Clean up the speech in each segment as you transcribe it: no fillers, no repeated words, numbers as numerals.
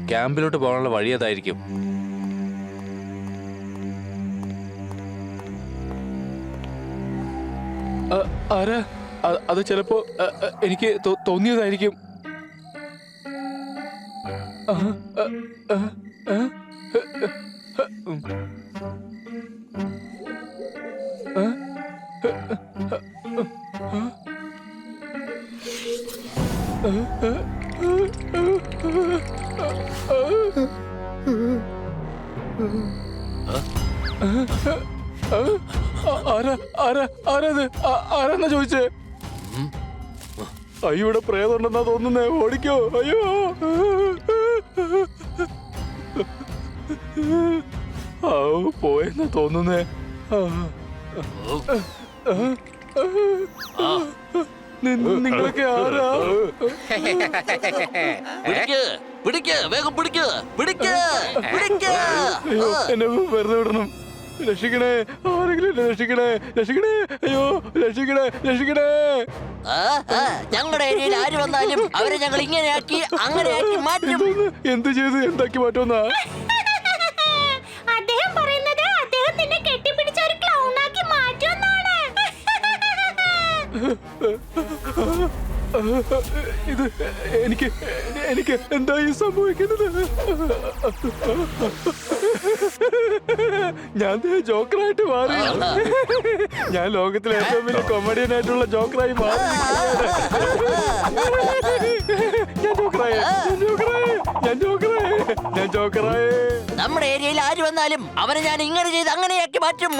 ക്യാമ്പിലോട്ട് പോകാനുള്ള വഴി അതായിരിക്കും. ആരാ? അത് ചിലപ്പോ എനിക്ക് തോന്നിയതായിരിക്കും. ആരാന്നാ ചോദിച്ചേ? അയ്യോ, ഇവിടെ പ്രേതമുണ്ടെന്നാ തോന്നുന്നേ. ഓടിക്കോ. അയ്യോ, പോയെന്നാ തോന്നുന്നേ. നിങ്ങളൊക്കെ ആരാ? എന്നെ വെറുതെ വിടണം. രക്ഷിക്കണേ, ആരെങ്കിലും എന്നെ രക്ഷിക്കണേ, രക്ഷിക്കണേ. അയ്യോ, രക്ഷിക്കണേ, രക്ഷിക്കണേ. ഞങ്ങളുടെ ഏരിയയിൽ ആര് വന്നാലും അവരെ ഞങ്ങൾ ഇങ്ങനെയാക്കി അങ്ങനെയാക്കി മാറ്റും. എന്ത് ചെയ്ത് എന്താക്കി മാറ്റുമെന്നാ? അദ്ദേഹം പറയുന്നത് അദ്ദേഹം നിന്നെ കെട്ടിപ്പിടിച്ച ഒരു ക്ലൗണാക്കി മാറ്റുമെന്നാണ്. ഇത് എനിക്ക് എന്തായി സംഭവിക്കുന്നത്? ഞാൻ ജോക്കറായിട്ട് മാറി. ഞാൻ ലോകത്തിലെ ഏറ്റവും വലിയ കൊമഡിയൻ ആയിട്ടുള്ള ജോക്കറായി മാറി. ഞാൻ ജോക്കറായി. നമ്മുടെ ഏരിയയിൽ ആര് വന്നാലും അവരെ ഞാൻ ഇങ്ങനെ ചെയ്ത് അങ്ങനെയാക്കി മാറ്റും.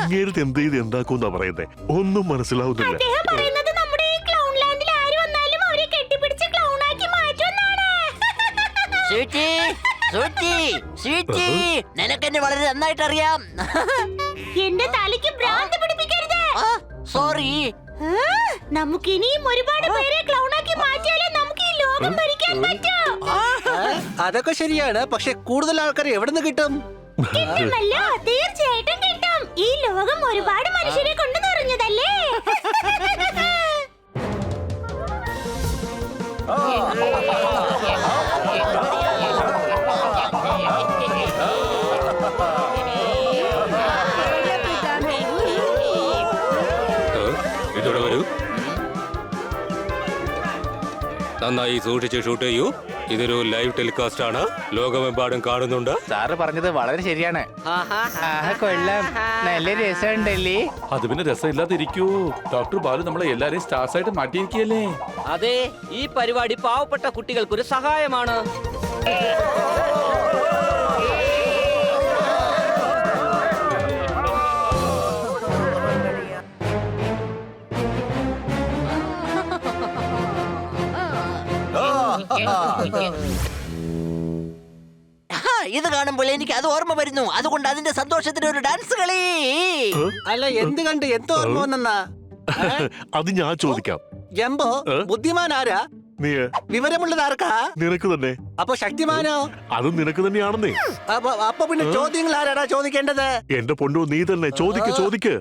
ഇങ്ങേരത്ത് എന്ത് ചെയ്ത് എന്താക്കൂന്നാ പറയുന്നേ? ഒന്നും മനസ്സിലാവുന്നില്ല. അദ്ദേഹം പറയുന്നത് നമ്മുടെ ഈ ക്ലൗൺ ലാൻഡിൽ ആര് വന്നാലും അവരെ കെട്ടിപ്പിടിച്ച് ക്ലൗണാക്കി മാറ്റുമെന്നാണ്. നിനക്കെന്നെ വളരെ നന്നായിട്ട് അറിയാം. എന്റെ തലയ്ക്ക് ഭ്രാന്ത് പിടിപ്പിക്കരുത്. സോറി. നമുക്ക് ഇനിയും ഒരുപാട് പേരെ ക്ലൗണാക്കി മാറ്റിയാലേ നമുക്ക് ഈ ലോകം ഭരിക്കാൻ പറ്റൂ. അതൊക്കെ ശരിയാണ്, പക്ഷെ കൂടുതൽ ആൾക്കാർ എവിടെ നിന്ന് കിട്ടും? കിട്ടുമല്ലോ, തീർച്ചയായിട്ടും കിട്ടും. ഈ ലോകം ഒരുപാട് മനുഷ്യരെ കൊണ്ട് നിറഞ്ഞതല്ലേ. ഇതോടെ വരൂ. നന്നായി സൂക്ഷിച്ച് ഷൂട്ട് ചെയ്യൂ. ഇതൊരു ലൈവ് ടെലികാസ്റ്റ് ആണ്, ലോകമെമ്പാടും കാണുന്നുണ്ട്. സാറ് പറഞ്ഞത് വളരെ ശരിയാണ്. കൊള്ളാം, നല്ല രസമുണ്ടല്ലേ? അത് പിന്നെ രസമില്ലാതിരിക്കൂ. ഡോക്ടർ ബാലു നമ്മളെ എല്ലാരെയും സ്റ്റാർസ് ആയിട്ട് മാറ്റിയിരിക്കുകയല്ലേ? അതെ, ഈ പരിപാടി പാവപ്പെട്ട കുട്ടികൾക്കൊരു സഹായമാണ്. ഇത് കാണുമ്പോൾ എനിക്ക് അത് ഓർമ്മ വരുന്നു. അതുകൊണ്ട് അതിന്റെ സന്തോഷത്തിന് ഒരു ഡാൻസ് കളി. അല്ല, എന്ത് കണ്ട് എന്ത് ഓർമ്മ വന്നെന്നാ? അത് ഞാൻ ചോദിക്കാം. ജംബോ, ബുദ്ധിമാൻ ആരാ? നീ. വിവരമുള്ളത് ആർക്കാ? നിനക്ക് തന്നെ. അപ്പൊ ശക്തിമാനോ? അതും നിനക്ക് തന്നെയാണെന്നേ. അപ്പൊ പിന്നെ ചോദ്യങ്ങൾ ആരാടാ ചോദിക്കേണ്ടത്? എന്റെ പൊന്നോ, നീ തന്നെ ചോദിക്ക്.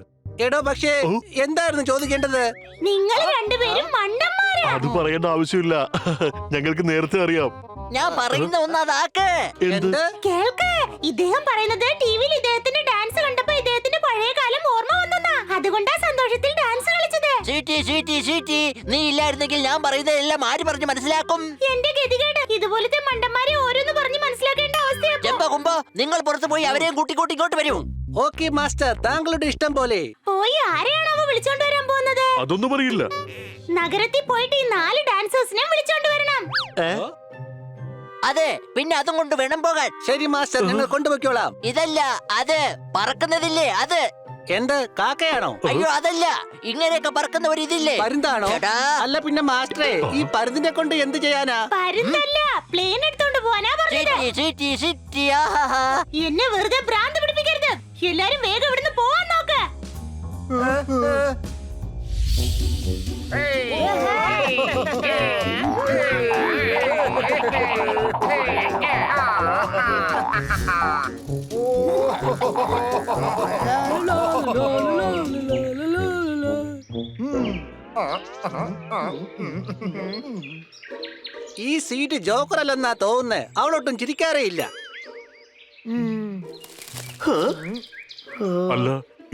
എടോ, പക്ഷേ എന്തായിരുന്നു ചോദിക്കേണ്ടത്? നിങ്ങൾ രണ്ടുപേരും മണ്ടന്മാരാ. അത് പറയേണ്ട ആവശ്യമില്ല, ഞങ്ങൾക്ക് നേരത്തെ അറിയാം. ഞാൻ പറയുന്ന ഒന്നതാക്ക്. എന്ത്? കേൾക്ക്, ഇദ്ദേഹം പറയുന്നത് ടിവിയിൽ ഇദ്ദേഹത്തിന്റെ ഡാൻസ് കണ്ടപ്പോ ഇദ്ദേഹത്തിന്റെ പഴയ കാലം ഓർമ്മ വന്നെന്നാ. അതുകൊണ്ടാ സന്തോഷത്തിൽ ഡാൻസ് കളിച്ചത്. നീ ഇല്ലായിരുന്നെങ്കിൽ ഞാൻ പറയുന്നതെല്ലാം ആര് പറഞ്ഞ് മനസ്സിലാക്കും? എന്റെ ഗതികേട്, ഇതുപോലത്തെ മണ്ടന്മാരെ ഓരോന്ന് പറഞ്ഞ് മനസ്സിലാക്കേണ്ട അവസ്ഥയാ. ചെമ്പകുമ്പോ നിങ്ങൾ പുറത്തു പോയി അവരെയും കൂട്ടിക്കൂട്ടി ഇങ്ങോട്ട് വരൂ. ഓക്കെ മാസ്റ്റർ, താങ്കളുടെ ഇഷ്ടം പോലെ. പോയി ആരെയാണോ അവ വിളിച്ചോണ്ട് വരാൻ പോകുന്നത്? അതൊന്നും അറിയില്ല. നഗരത്തിൽ പോയിട്ട് ഈ 4 ഡാൻസേഴ്സിനെ വിളിച്ചോണ്ട് വരണം. അതെ, പിന്നെ അതും കൊണ്ട് വേണം പോകാൻ. ശരി മാസ്റ്റർ, ഞങ്ങൾ കൊണ്ടുപോയിക്കോളാം. ഇതല്ല, അത് പറക്കുന്നതില്ലേ അത്. എന്ത്, കാക്കയാണോ? അയ്യോ, അതല്ല, ഇങ്ങനെയൊക്കെ പറക്കുന്ന ഒരു ഇതില്ലേ, പരുന്താണോ? അല്ല പിന്നെ മാസ്റ്ററെ, ഈ പരുന്തിനെ കൊണ്ട് എന്ത് ചെയ്യാനാ? പരുന്തല്ല, പ്ലെയിൻ എടുത്തോണ്ട് പോവാനാ പറഞ്ഞത്. എന്നെ വെറുതെ ഭ്രാന്ത് പിടിപ്പിക്കരുത്. എല്ലാരും വേഗം ഇവിടുന്ന് പോവാൻ നോക്ക്. ഈ സീറ്റ് ജോക്കർ അല്ലെന്നാ തോന്നുന്നേ. അവളൊട്ടും ചിരിക്കാറേ ഇല്ല. അല്ല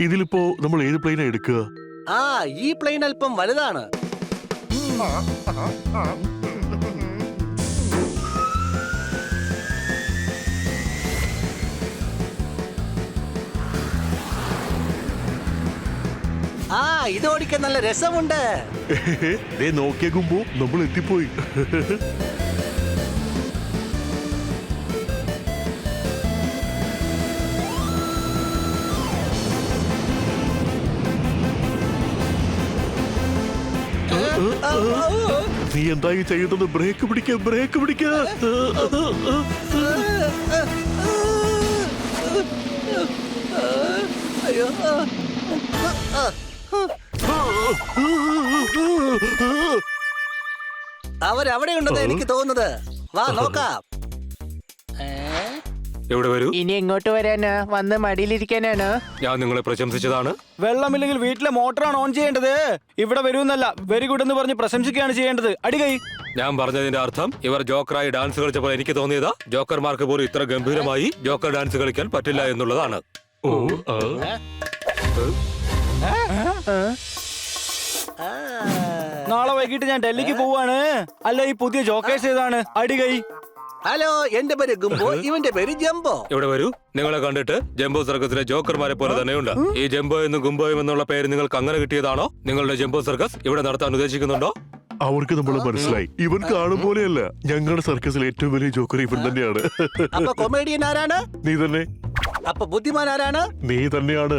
ഇതിലിപ്പോ നമ്മൾ ഏത് പ്ലെയിനാ എടുക്കുക? ആ ഈ പ്ലെയിൻ അല്പം വലുതാണ്. ആ ഇത് ഓടിക്കാൻ നല്ല രസമുണ്ട്. ദേ നോക്കിയേക്കുമ്പോ നമ്മൾ എത്തിപ്പോയി. നീ എന്തായി ചെയ്യുന്നത്? ബ്രേക്ക് പിടിക്ക, ബ്രേക്ക് പിടിക്ക. അയ്യോ അവരവിടെ ഉണ്ടെന്ന് എനിക്ക് തോന്നുന്നത്. വാ നോക്കാം. എവിടെ വരൂ. ഇനി എങ്ങോട്ട് വരാനാ? വന്ന് മടിയിലിരിക്കാനാണ്. ഞാൻ നിങ്ങളെ പ്രശംസിച്ചതാണ്. വെള്ളമില്ലെങ്കിൽ വീട്ടിലെ മോട്ടറാണ് ഓൺ ചെയ്യേണ്ടത്. ഇവിടെ വരുമെന്നല്ല, വെരി ഗുഡ് എന്ന് പറഞ്ഞ് പ്രശംസിക്കുകയാണ് ചെയ്യേണ്ടത്. അടികൈ. ഞാൻ പറഞ്ഞതിന്റെ അർത്ഥം ഇവർ ജോക്കറായി ഡാൻസ് കളിച്ചപ്പോൾ എനിക്ക് തോന്നിയതാ ജോക്കർമാർക്ക് പോലും ഇത്ര ഗംഭീരമായി ജോക്കർ ഡാൻസ് കളിക്കാൻ പറ്റില്ല എന്നുള്ളതാണ്. നാളെ വൈകിട്ട് ഞാൻ ഡൽഹിക്ക് പോവാണ്. അല്ല ഈ പുതിയ ജോക്കേഴ്സ് ഏതാണ്? അടികൈ. ഹലോ, എന്റെ പേര് ഗുംബോ, ഇവന്റെ പേര് ജംബോ. ഇവിടെ വരൂ. നിങ്ങളെ കണ്ടിട്ട് ജംബോ സർക്കസിലെ ജോക്കർമാരെ പോലെ തന്നെയുണ്ട്. ഈ ജംബോ എന്നും ഗുംബോയും എന്നുള്ള പേര് നിങ്ങൾക്ക് അങ്ങനെ കിട്ടിയതാണോ? നിങ്ങളുടെ ജംബോ സർക്കസ് ഇവിടെ നടത്താൻ ഉദ്ദേശിക്കുന്നുണ്ടോ? അവർക്ക് നമ്മളെ മനസ്സിലായി. ഇവൻ കാണും പോലെയല്ല. ഞങ്ങളുടെ സർക്കസിലെ ഏറ്റവും വലിയ ജോക്കർ ഇവൻ തന്നെയാണ്. അപ്പൊ കൊമേഡിയൻ ആരാണ്? നീ തന്നെ. അപ്പൊ ബുദ്ധിമാൻ ആരാണ്? നീ തന്നെയാണ്.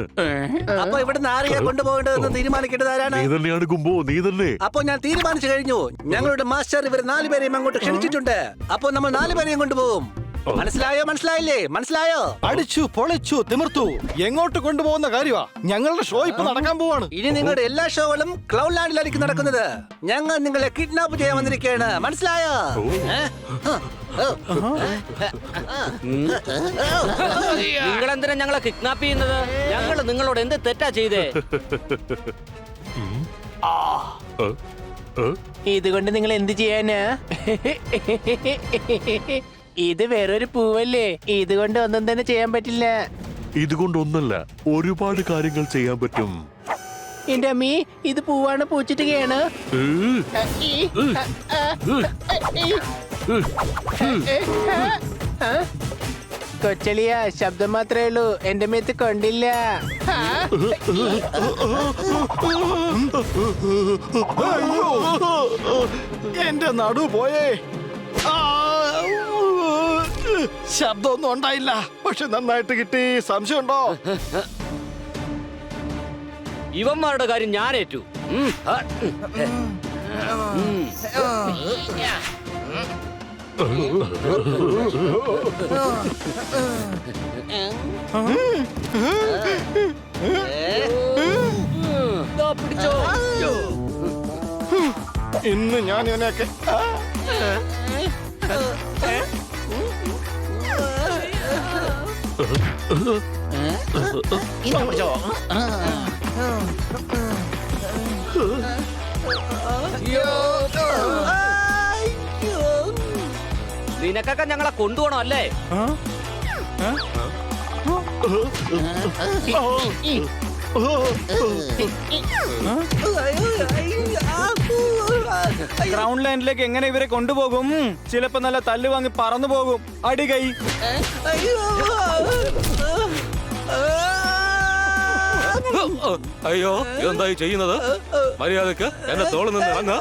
അപ്പൊ ഇവിടുന്ന് ആരെയാ കൊണ്ടുപോകേണ്ടതെന്ന് തീരുമാനിക്കേണ്ടത് ആരാണ്? നീ തന്നെയാണ് ഗുംബോ, നീ തന്നെ. അപ്പൊ ഞാൻ തീരുമാനിച്ചു കഴിഞ്ഞു. ഞങ്ങളുടെ മാസ്റ്റർ ഇവർ 4 പേരെയും അങ്ങോട്ട് ക്ഷണിച്ചിട്ടുണ്ട്. അപ്പൊ നമ്മൾ 4 പേരെയും കൊണ്ടുപോകും. മനസ്സിലായോ? മനസ്സിലായില്ലേ? മനസ്സിലായോ? അടിച്ചു പൊളിച്ചു തിമിർത്തു. എങ്ങോട്ട് കൊണ്ടുപോകുന്ന കാര്യമാ? ഞങ്ങളുടെ ഷോ ഇപ്പൊ നടക്കാൻ പോവാണ്. ഇനി നിങ്ങളുടെ എല്ലാ ഷോകളും ക്ലൗഡ് ലാൻഡിലായിരിക്കും നടക്കുന്നത്. ഞങ്ങൾ നിങ്ങളെ കിഡ്നാപ്പ് ചെയ്യാൻ വന്നിരിക്കുകയാണ്. മനസ്സിലായോ? നിങ്ങൾ എന്തിനാ ഞങ്ങളെ കിഡ്നാപ്പ് ചെയ്യുന്നത്? ഞങ്ങൾ നിങ്ങളോട് എന്ത് തെറ്റാ ചെയ്തേ? ഇതുകൊണ്ട് നിങ്ങൾ എന്ത് ചെയ്യാനാ? ഇത് വേറൊരു പൂവല്ലേ? ഇതുകൊണ്ട് ഒന്നും തന്നെ ചെയ്യാൻ പറ്റില്ല. ഇതുകൊണ്ടൊന്നല്ല, ഒരുപാട് കാര്യങ്ങൾ ചെയ്യാൻ പറ്റും. എന്റെ അമ്മീ, ഇത് പൂവാണ്, പൂച്ചിട്ടുകയാണ്. കൊച്ചളിയ, ശബ്ദം മാത്രമേ ഉള്ളൂ, എന്റെ മേത്ത് കൊണ്ടില്ല. എന്റെ നടു പോയേ. ശബ്ദമൊന്നും ഉണ്ടായില്ല, പക്ഷെ നന്നായിട്ട് കിട്ടി. സംശയമുണ്ടോ? ഇവന്മാരുടെ കാര്യം ഞാൻ ഏറ്റു. പിടിച്ചോ. ഇന്ന് ഞാൻ ഇവനെയൊക്കെ നിനക്കൊക്കെ ഞങ്ങളെ കൊണ്ടുപോകണം അല്ലേ? ഗ്രൗണ്ട് ലൈനിലേക്ക് എങ്ങനെ ഇവരെ കൊണ്ടുപോകും? ചിലപ്പോ നല്ല തല്ല് വാങ്ങി പറന്നു പോകും. അടികൈ. അയ്യോ, എന്തായി ചെയ്യുന്നത്? മര്യാദക്ക് എന്റെ തോളിൽ നിന്ന് ഇറങ്ങ.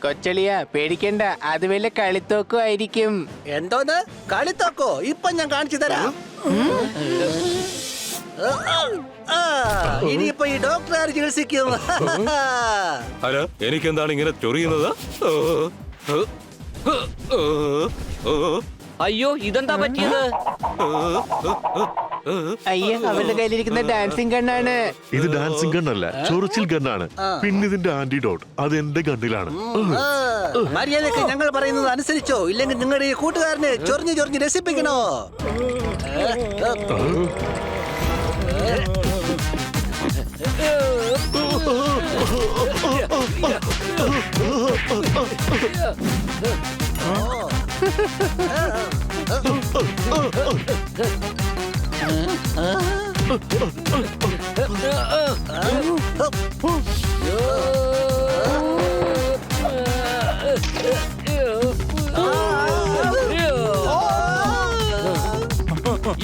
കൊച്ചളിയ, പേടിക്കണ്ട, അത് വല്ല കളിത്തോക്കും ആയിരിക്കും. എന്തോന്ന് കളിത്തോക്കോ? ഇപ്പൊ ഞാൻ കാണിച്ചു തരാം. ഇനിയിപ്പോ ഈ ഡോക്ടർ ആര് ചികിത്സിക്കും? അല്ല, എനിക്കെന്താണ് ഇങ്ങനെ ചൊറിയുന്നത്? അയ്യോ, ഇതെന്താ പറ്റിയത്? അയ്യോ, അവരുടെ കയ്യിലിരിക്കുന്ന ഡാൻസിങ് ഗണ്ണാണ്. ഇത് ഡാൻസിങ് ഗണ്ണല്ല, ചൊറിച്ചിൽ ഗണ്ണാണ്. പിന്നെ ഇതിന്റെ ആന്റിഡോട്ട് അത് എന്റെ ഗണ്ണിലാണ്. മര്യാദക്ക് ഞങ്ങൾ പറയുന്നത് അനുസരിച്ചോ, ഇല്ലെങ്കിൽ നിങ്ങളുടെ ഈ കൂട്ടുകാരനെ ചൊറിഞ്ഞ് ചൊറിഞ്ഞ് രസിപ്പിക്കണോ?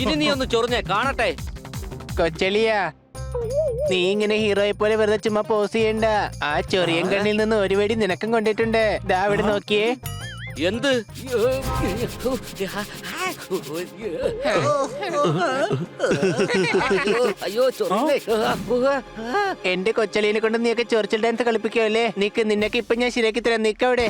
ഇനി നീ ഒന്ന് ചൊറിഞ്ഞേ കാണട്ടെ. കൊച്ചളിയ നീ ഇങ്ങനെ ഹീറോയെ പോലെ വെറുതെ ചുമ്മാ പോസ് ചെയ്യണ്ട. ആ ചൊറിയൻ കണ്ണിൽ നിന്ന് ഒരു വെടി നിനക്കും കൊണ്ടിട്ടുണ്ട്. ദാ അവിടെ നോക്കിയേ. എന്ത്? അയ്യോ ചൊറിഞ്ഞേ. എന്റെ കൊച്ചളിയെ കൊണ്ട് നീയൊക്കെ ചൊറിച്ചിൽ ഡാൻസ് കളിപ്പിക്കുമല്ലേ? നിക്ക്, നിന്നൊക്കെ ഇപ്പൊ ഞാൻ ശരിയാക്കി തരാം. നിക്കവിടെ.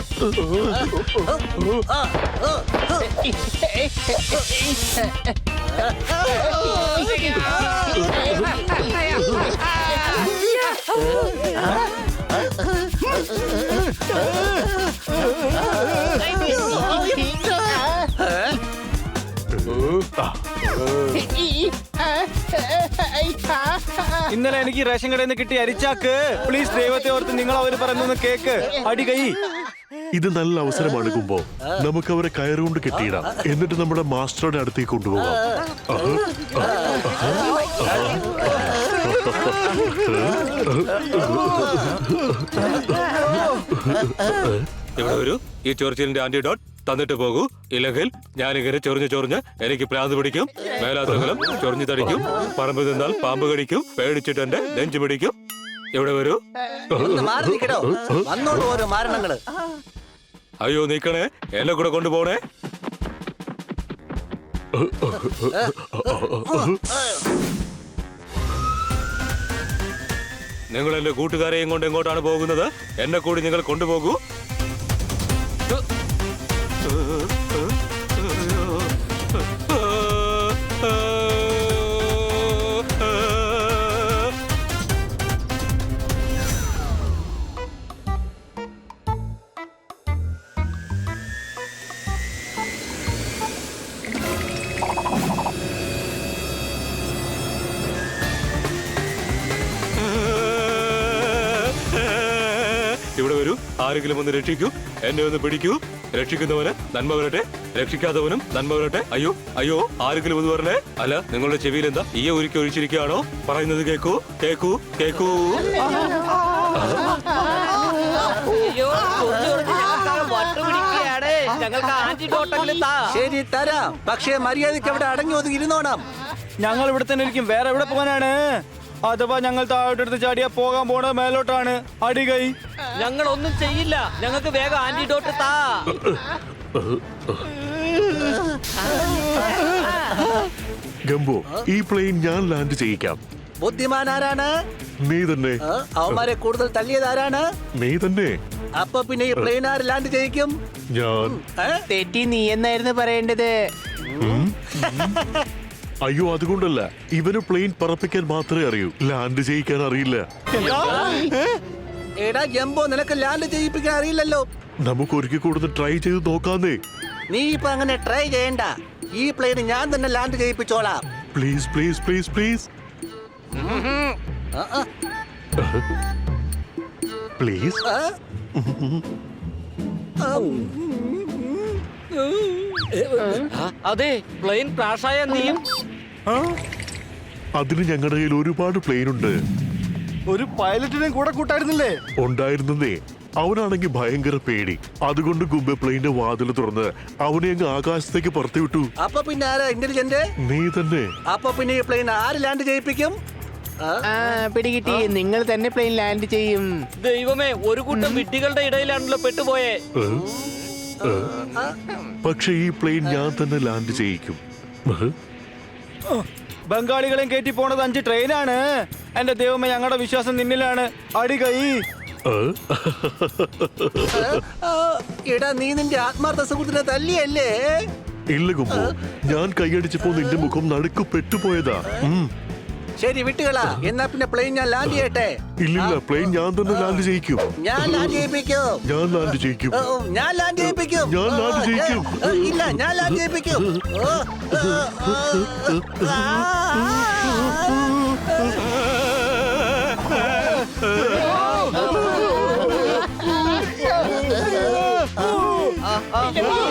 ഇന്നലെ എനിക്ക് റേഷൻ കടയിൽ നിന്ന് കിട്ടിയ അരിച്ചാക്ക്. പ്ലീസ് ദൈവത്തെ ഓർത്ത് നിങ്ങൾ അവര് പറയുന്ന കേക്ക്. അടി കൈ. ഇത് നല്ല അവസരമാണ് കുമ്പോ. നമുക്ക് അവരെ കയറുകൊണ്ട് കെട്ടിയിടാം. എന്നിട്ട് നമ്മുടെ മാസ്റ്ററുടെ അടുത്തേക്ക് കൊണ്ടുപോകാം. ഇവിടെ വരൂ. ഈ ചൊറിച്ചിലിന്റെ ആന്റിഡോട്ട് തന്നിട്ട് പോകൂ. ഇല്ലെങ്കിൽ ഞാനിങ്ങനെ ചൊറിഞ്ഞ് എനിക്ക് പ്രാന്ത് പിടിക്കും. മേലാത്തകലം ചൊറിഞ്ഞു തടിക്കും. പറമ്പ് നിന്നാൽ പാമ്പ് കടിക്കും. പേടിച്ചിട്ട് എന്റെ നെഞ്ചു പിടിക്കും. ഇവിടെ വരൂ. ഒന്ന് മാറി നിൽക്കടോ. വന്നോളൂ ഓരോ മാരണങ്ങള്. അയ്യോ നീക്കണേ, എന്നെ കൂടെ കൊണ്ടുപോണേ. നിങ്ങൾ എന്റെ കൂട്ടുകാരെയും കൊണ്ട് എങ്ങോട്ടാണ് പോകുന്നത്? എന്നെ കൂടി നിങ്ങൾ കൊണ്ടുപോകൂ. ഇവിടെ വരൂ. ആരെങ്കിലും ഒന്ന് രക്ഷിക്കൂ. എന്നെ ഒന്ന് പിടിക്കൂ. രക്ഷിക്കുന്നവന് നന്മ വരട്ടെ, രക്ഷിക്കാത്തവനും നന്മ വരട്ടെ. അയ്യോ അയ്യോ, ആരെങ്കിലും ഒന്ന് പറഞ്ഞേ. അല്ല, നിങ്ങളുടെ ചെവിയിൽ എന്താ ഈയ ഉരുക്കി ഒഴിച്ചിരിക്കുകയാണോ? പറയുന്നത് കേക്കൂ കേക്കൂ കേക്കൂ. ഞങ്ങൾക്ക് ആന്റിഡോട്ടെങ്കിലും താ. ശരി തരാം. പക്ഷേ മര്യാദയ്ക്ക് അവിടെ അടങ്ങി ഒതുങ്ങി ഇരുന്നോണം. ഞങ്ങൾ ഇവിടെ തന്നെ ഇരിക്കും. വേറെ എവിടെ പോകാനാണ്? അഥവാ ഞങ്ങൾ താഴോട്ടെടുത്ത് ചാടിയാ പോകാൻ പോണത് മേലോട്ടാണ്. അടി കൈ. ഞങ്ങൾ ഒന്നും ചെയ്യില്ല. ഞങ്ങൾക്ക് വേഗം ആന്റിഡോട്ട് താ. ഗംബോ, ഈ പ്ലെയിൻ ഞാൻ ലാൻഡ് ചെയ്യിക്കാം. ബുദ്ധിമാൻ ആരാണ്? നീ തന്നെ. അവന്മാരെ കൂടുതൽ തല്ലിയത് ആരാണ്? നീ തന്നെ. അപ്പൊ പിന്നെ ഈ പ്ലെയിൻ ആര് ലാൻഡ് ചെയ്യിക്കും? ഞാൻ. തെറ്റി നീ എന്നായിരുന്നു പറയേണ്ടത്. അയ്യോ, അതുകൊണ്ടല്ല. ഇവന് പ്ലെയിൻ പറപ്പിക്കാൻ മാത്രമേ അറിയൂ. ലാൻഡ് ചെയ്യിക്കാൻ അറിയില്ല. എടാ ജംബോ, നിനക്ക് ലാൻഡ് ചെയ്യിപ്പിക്കാൻ അറിയില്ലല്ലോ. നമുക്ക് ഒരിക്കൽ കൂടുതൽ ട്രൈ ചെയ്ത് നോക്കാന്നേ. നീ ഇപ്പൊ അങ്ങനെ ട്രൈ ചെയ്യണ്ട. ഈ പ്ലെയിൻ ഞാൻ തന്നെ ലാൻഡ് ചെയ്യിപ്പിച്ചോളാം. Please please please please please. അതെ, പ്ലെയിൻ ക്രാഷായ നീയും. അതിന് ഞങ്ങളുടെ കയ്യിൽ ഒരുപാട് പ്ലെയിൻ ഉണ്ട്. ഒരു പൈലറ്റിനെ കൂടെ കൂട്ടായിരുന്നില്ലേ? ഉണ്ടായിരുന്നേ. അവനാണെങ്കിൽ ഭയങ്കര പേടി. അതുകൊണ്ട് ഗുംബെ പ്ലെയിന്റെ വാതിൽ തുറന്ന് അവനെ അങ്ങ് ആകാശത്തേക്ക് പറത്തി വിട്ടു. അപ്പൊ പിന്നെ ആരാ ഇന്റലിജന്റ്? നീ തന്നെ. അപ്പൊ പിന്നെ ഈ പ്ലെയിൻ ആര് ലാൻഡ് ചെയ്യിപ്പിക്കും? പിടികിട്ടി. നിങ്ങൾ തന്നെ പ്ലെയിൻ ലാൻഡ് ചെയ്യും. ദൈവമേ, ഒരു കൂട്ടം വിഡ്ഢികളുടെ ഇടയിലാണല്ലോ പെട്ടുപോയേ. പക്ഷെ ഈ പ്ലെയിൻ ഞാൻ തന്നെ ലാൻഡ് ചെയ്യിക്കും. ബംഗാളികളെയും കയറ്റി പോണത് 5 ട്രെയിനാണ്. എന്റെ ദൈവമേ, ഞങ്ങളുടെ വിശ്വാസം നിന്നിലാണ്. അടി കൈ. എടാ, നീ നിന്റെ ആത്മാർത്ഥ സുഹൃത്തിനെ തല്ലിയല്ലേ? ഇല്ല ഗുംബോ, ഞാൻ കൈയടിച്ചപ്പോ നിന്റെ മുഖം നടുക്ക് പെട്ടുപോയതാ. ശരി വിട്ടുകളാ. എന്നാ പിന്നെ പ്ലെയിൻ ഞാൻ ലാൻഡ് ചെയ്യട്ടെ. ഇല്ലില്ല, പ്ലെയിൻ ഞാൻ തന്നെ ലാൻഡ് ചെയ്യിക്കും. ഞാൻ ലാൻഡ് ചെയ്യിപ്പിക്കും. ഞാൻ ലാൻഡ് ചെയ്യിക്കും. ഞാൻ ലാൻഡ് ചെയ്യിപ്പിക്കും. ഞാൻ ലാൻഡ് ചെയ്യിക്കും. ഇല്ല, ഞാൻ ലാൻഡ് ചെയ്യിപ്പിക്കും.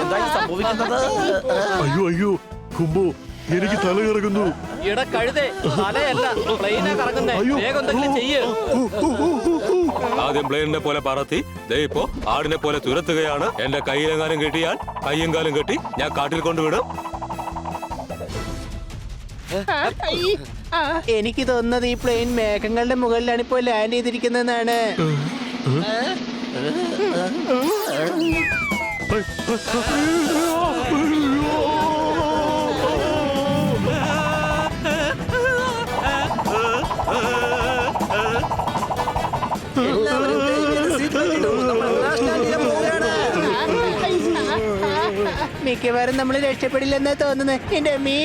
എന്തായി സംഭവിക്കുന്നത്? അയ്യോ അയ്യോ കുംബോ, എനിക്ക് തല കറങ്ങുന്നു. ഇട കഴുതേ, തലയല്ല പ്ലെയിനാ കറങ്ങുന്നേ. വേഗം എന്തെങ്കിലും ചെയ്യ്. ആദ്യം പ്ലെയിനിനെ പോലെ പറത്തി ദേ ഇപ്പോ ആടിനെ പോലെ തുരത്തുകയാണ്. എന്റെ കയ്യിലെങ്ങാനും കെട്ടിയാൽ കയ്യും കാലും കെട്ടി ഞാൻ കാട്ടിൽ കൊണ്ടുവിടും. എനിക്ക് തോന്നുന്നത് ഈ പ്ലെയിൻ മേഘങ്ങളുടെ മുകളിലാണ് ഇപ്പോൾ ലാൻഡ് ചെയ്തിരിക്കുന്നതെന്നാണ്. എല്ലാവരും seat belt ഇടൂ. നമ്മൾ crash land ചെയ്യാൻ പോവുകയാണ്. മിക്കവാറും നമ്മൾ രക്ഷപ്പെടില്ലെന്നാ തോന്നുന്നത്. എന്റെ അമ്മീ,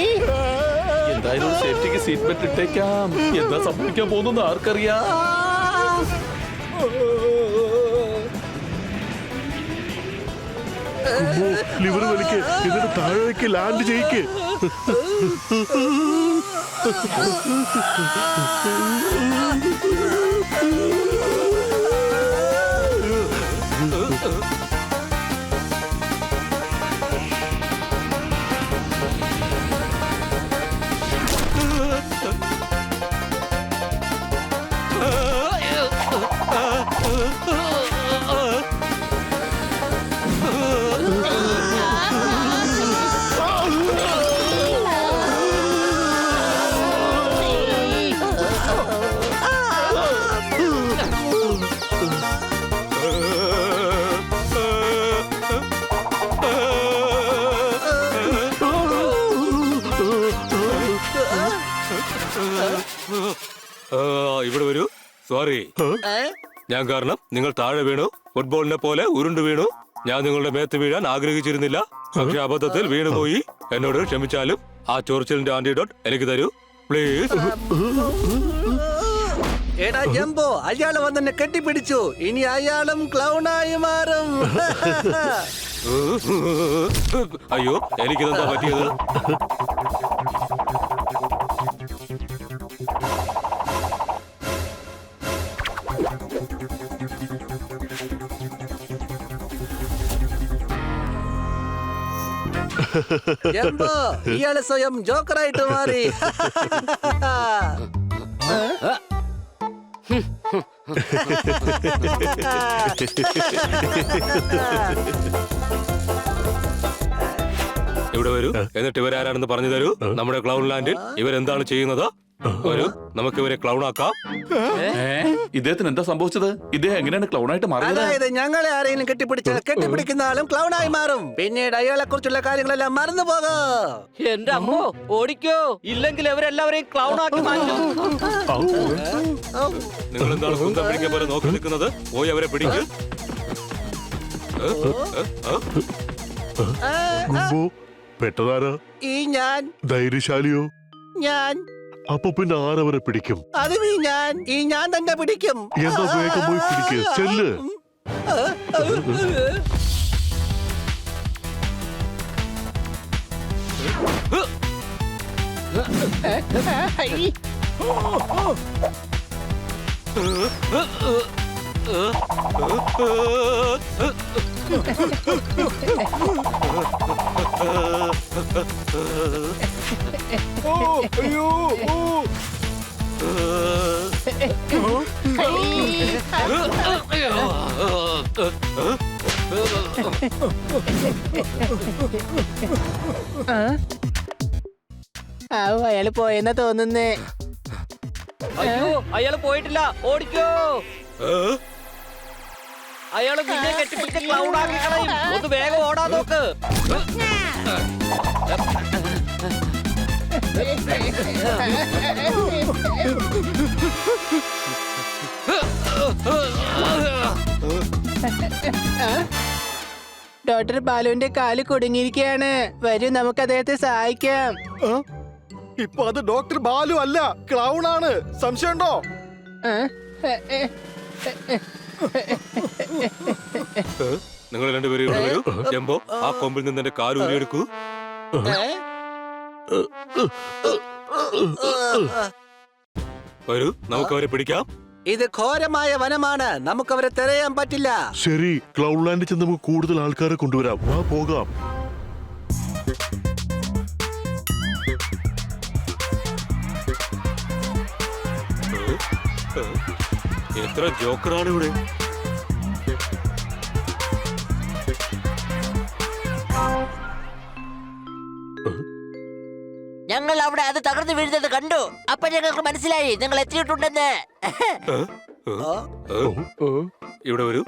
എന്തായാലും സേഫ്റ്റിക്ക് സീറ്റ് ബെൽറ്റ് ഇട്ടേക്കാം. എന്താ സംഭവിക്കാൻ പോകുന്നത് ആർക്കറിയാം. കുംബോ, ലിവർ വലിക്ക്, എന്നിട്ട് താഴേക്ക് ലാൻഡ് ചെയ്യിക്ക്. ഇവിടെ വരൂ. സോറി, ഞാൻ കാരണം നിങ്ങൾ താഴെ വീണു. ഫുട്ബോളിനെ പോലെ ഉരുണ്ടു വീണു. ഞാൻ നിങ്ങളുടെ മേത്ത് വീഴാൻ ആഗ്രഹിച്ചിരുന്നില്ല. പക്ഷെ അബദ്ധത്തിൽ വീണുപോയി. എന്നോട് ക്ഷമിച്ചാലും ആ ചൊറിച്ചിലിന്റെ ആന്റിഡോട്ട് എനിക്ക് തരൂ പ്ലീസ്. എടാ ജംബോ, അയാള് വന്നെന്നെ കെട്ടിപ്പിടിച്ചു. ഇനി അയാളും ക്ലൗണായി മാറും. അയ്യോ, എനിക്കിതെന്താ പറ്റിയത്? ജംബോ, ഇയാള് സ്വയം ജോക്കറായിട്ട് മാറി. ഇവിടെ വരൂ. എന്നിട്ട് ഇവരാരാണെന്ന് പറഞ്ഞു തരൂ. നമ്മുടെ ക്ലൗൺ ലാൻഡിൽ ഇവരെന്താണ് ചെയ്യുന്നത്? വരൂ, നമുക്ക് ഇവരെ ക്ലൗൺ ആക്കാം. ഇദ്ദേഹത്തിന് എന്താ സംഭവിച്ചത്? ഇദ്ദേഹം എങ്ങനെയാണ് ക്ലൗണായിട്ട് മാറിയത്? അതായത് ഞങ്ങളെ ആരെങ്കിലും കെട്ടിപ്പിടിച്ചാൽ കെട്ടിപ്പിടിക്കുന്ന ആളും ക്ലൗണായി മാറും. പിന്നീട് അയാളെ കുറിച്ചുള്ള കാര്യങ്ങളെല്ലാം മറന്നു പോകും. എന്റെ അമ്മോ, ഓടിക്കോ, ഇല്ലെങ്കിൽ അവരെല്ലാവരെയും ക്ലൗൺ ആക്കി മാറ്റും. നിങ്ങൾ എന്താണ് കുന്തം പിടിക്കാൻ പോലെ നോക്കി നിൽക്കുന്നത്? പോയി അവരെ പിടിക്കും. കുംബോ, പെട്ടതാരാ? ഈ ഞാൻ ധൈര്യശാലിയോ? ഞാൻ അപ്പൊ പിന്നെ ആരവരെ പിടിക്കും? അതും ഈ ഞാൻ തന്നെ പിടിക്കും. എന്താ വേഗം പോയി പിടിക്ക്, ചെല്ല്. അയ്യോ, അയാള് പോയെന്നാ തോന്നുന്നേ. അയ്യോ, അയാള് പോയിട്ടില്ല. ഓടിക്കോ. അയാള് പിന്നെ കെട്ടിപ്പിടിച്ച ക്ലൗഡ് ആക്കി കളയും. ഒന്ന് വേഗം ഓടാൻ നോക്ക്. ഡോക്ടർ ബാലുവിന്റെ കാല് കുടുങ്ങിയിരിക്കുകയാണ്. വരൂ, നമുക്ക് അദ്ദേഹത്തെ സഹായിക്കാം. ഇപ്പൊ അത് ഡോക്ടർ ബാലു അല്ല, ക്ലൗൺ ആണ്. സംശയമുണ്ടോ? നിങ്ങൾ രണ്ടുപേരും ഇവിടെ വരൂ. ജംബോ, ആ കൊമ്പിൽ നിന്ന് എന്റെ കാല് ഊരിയെടുക്കൂ. വരൂ, നമുക്ക് അവരെ പിടിക്കാം. ഇത് ഘോരമായ വനമാണ്, നമുക്കവരെ തിരയാൻ പറ്റില്ല. ശരി, ക്ലൗഡ് ലാൻഡിൽ ചെന്ന് നമുക്ക് കൂടുതൽ ആൾക്കാരെ കൊണ്ടുവരാം. വാ പോകാം. എത്ര ജോക്കറാണ് ഇവിടെ. ഞങ്ങൾ അവിടെ അത് തകർന്നു വീഴുന്നത് കണ്ടു. അപ്പൊ ഞങ്ങൾക്ക് മനസ്സിലായി നിങ്ങൾ എത്തിയിട്ടുണ്ടെന്ന്. ഇവിടെ വരൂ.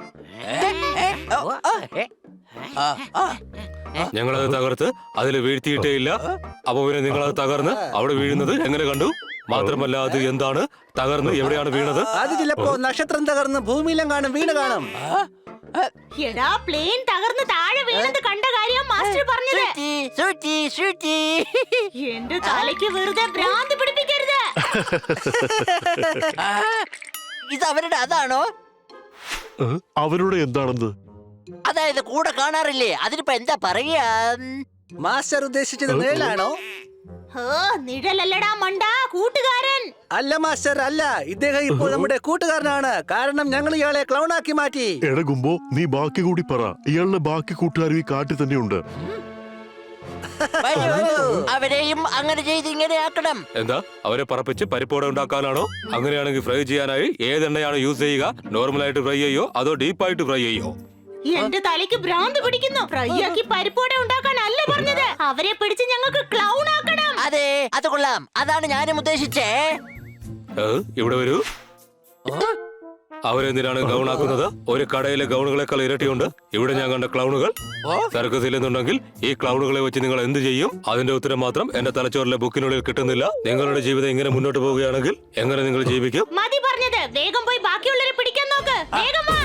ഞങ്ങളത് തകർത്ത് അതിൽ വീഴ്ത്തിയിട്ടേ ഇല്ല. അപ്പൊ പിന്നെ നിങ്ങളത് തകർന്ന് അവിടെ വീഴുന്നത് എങ്ങനെ കണ്ടു? മാത്രമല്ല അത് എന്താണ് തകർന്ന് എവിടെയാണ് വീണത്? അത് ചിലപ്പോ നക്ഷത്രം തകർന്ന് ഭൂമിയിലെങ്ങാനും വീണ് കാണും. എടാ, പ്ലെയിൻ തകർന്ന് താഴെ വീണത് കണ്ട കാര്യം മാസ്റ്റർ പറഞ്ഞത്. സൂചി, സൂചി. എന്റെ തലയ്ക്ക് വെറുതെ ഭ്രാന്ത് പിടിപ്പിക്കരുത്. ഇത് അവരുടെ അതാണോ? അവരുടെ എന്താണെന്ന്? അതായത് കൂടെ കാണാറില്ലേ, അതിനിപ്പോ എന്താ പറയാ? മാസ്റ്റർ ഉദ്ദേശിച്ചത് നിഴലാണോ? നിഴലല്ലടാ മണ്ട, കൂട്ടുകാരൻ. അല്ല മാസ്റ്റർ, അല്ല. ഇദ്ദേഹം ഇപ്പോൾ നമ്മുടെ കൂട്ടുകാരനാണ്. കാരണം ഞങ്ങൾ ഇയാളെ ക്ലൗണാക്കി മാറ്റി. എടകുമ്പോ നീ ബാക്കി കൂടി പറ. ഇയാളുടെ ബാക്കി കൂട്ടുകാരും ഈ കാട്ടിൽ തന്നെയുണ്ട്. അവരെയും അങ്ങനെ ചെയ്ത് ഇങ്ങനെ ആക്കണം. എന്താ അവരെ പറപ്പിച്ച് പരിപ്പോടെ ഉണ്ടാക്കാനാണോ? അങ്ങനെയാണെങ്കിൽ ഫ്രൈ ചെയ്യാനായി ഏതെണ്ണയാണ് യൂസ് ചെയ്യുക? നോർമലായിട്ട് ഫ്രൈ ചെയ്യോ അതോ ഡീപ്പായിട്ട് ഫ്രൈ ചെയ്യോ? എന്റെ തലയ്ക്ക് ഭ്രാന്ത് പിടിക്കുന്നു. ഫ്രൈ ആക്കി പരിപ്പോടെ ഉണ്ടാക്കാൻ അല്ല പറഞ്ഞത്. അവരെ പിടിച്ച് ഞങ്ങൾക്ക് ക്ലൗൺ ആക്കണം. അതെ, അത് കൊള്ളാം. അതാണ് ഞാനും ഉദ്ദേശിച്ചേ. ഇവിടെ വരൂ. അവരെന്തിനാണ് ഗൗണാക്കുന്നത്? ഒരു കടയിലെ ഗൗണുകളെക്കാൾ ഇരട്ടിയുണ്ട്. ഇവിടെ ഞാൻ കണ്ട ക്ലൗണുകൾ സർക്കസിൽ നിന്നുണ്ടെങ്കിൽ ഈ ക്ലൗണുകളെ വെച്ച് നിങ്ങൾ എന്ത് ചെയ്യും? അതിന്റെ ഉത്തരം മാത്രം എന്റെ തലച്ചോറിലെ ബുക്കിനുള്ളിൽ കിട്ടുന്നില്ല. നിങ്ങളുടെ ജീവിതം ഇങ്ങനെ മുന്നോട്ട് പോവുകയാണെങ്കിൽ എങ്ങനെ നിങ്ങൾ ജീവിക്കും? മതി പറഞ്ഞത്. വേഗം പോയി ബാക്കിയുള്ളവരെ പിടിക്കാൻ നോക്ക്. വേഗം വാ.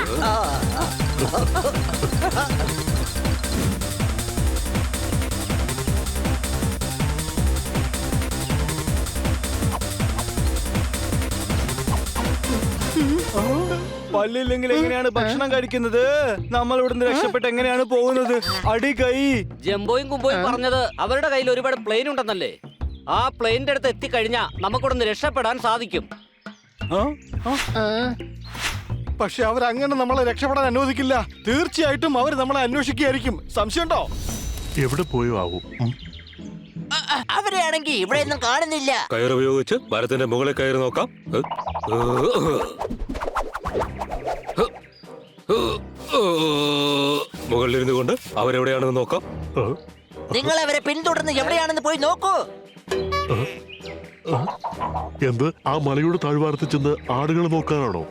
പല്ലില്ലെങ്കിൽ എങ്ങനെയാണ് ഭക്ഷണം കഴിക്കുന്നത്? നമ്മൾ ഇവിടുന്ന് രക്ഷപ്പെട്ട് എങ്ങനെയാണ് പോകുന്നത്? അടി കൈ. ജംബോയും കുമ്പോയും പറഞ്ഞത് അവരുടെ കയ്യിൽ ഒരുപാട് പ്ലെയിൻ ഉണ്ടെന്നല്ലേ. ആ പ്ലെയിനിന്റെ അടുത്ത് എത്തിക്കഴിഞ്ഞാ നമുക്കിവിടുന്ന് രക്ഷപ്പെടാൻ സാധിക്കും. പക്ഷെ അവരങ്ങനെ നമ്മളെ രക്ഷപ്പെടാൻ അനുവദിക്കില്ല. തീർച്ചയായിട്ടും അവർ നമ്മളെ അന്വേഷിക്കുകയായിരിക്കും. സംശയമുണ്ടോ? എവിടെ പോയോ ആവും? അവരെയാണെങ്കിൽ ഇവിടെ ഒന്നും കാണുന്നില്ല. കയറുപയോഗിച്ച് മരത്തിന്റെ മുകളിൽ കയറി നോക്കാം. മുകളിലിരുന്നു കൊണ്ട് അവരെവിടെയാണെന്ന് നോക്കാം. നിങ്ങൾ അവരെ പിന്തുടർന്ന് എവിടെയാണെന്ന് പോയി നോക്കൂ. എന്ത്? ആ മലയുടെ താഴ്വാരത്തിൽ ചെന്ന് ആടുകളെ നോക്കാനാണോ?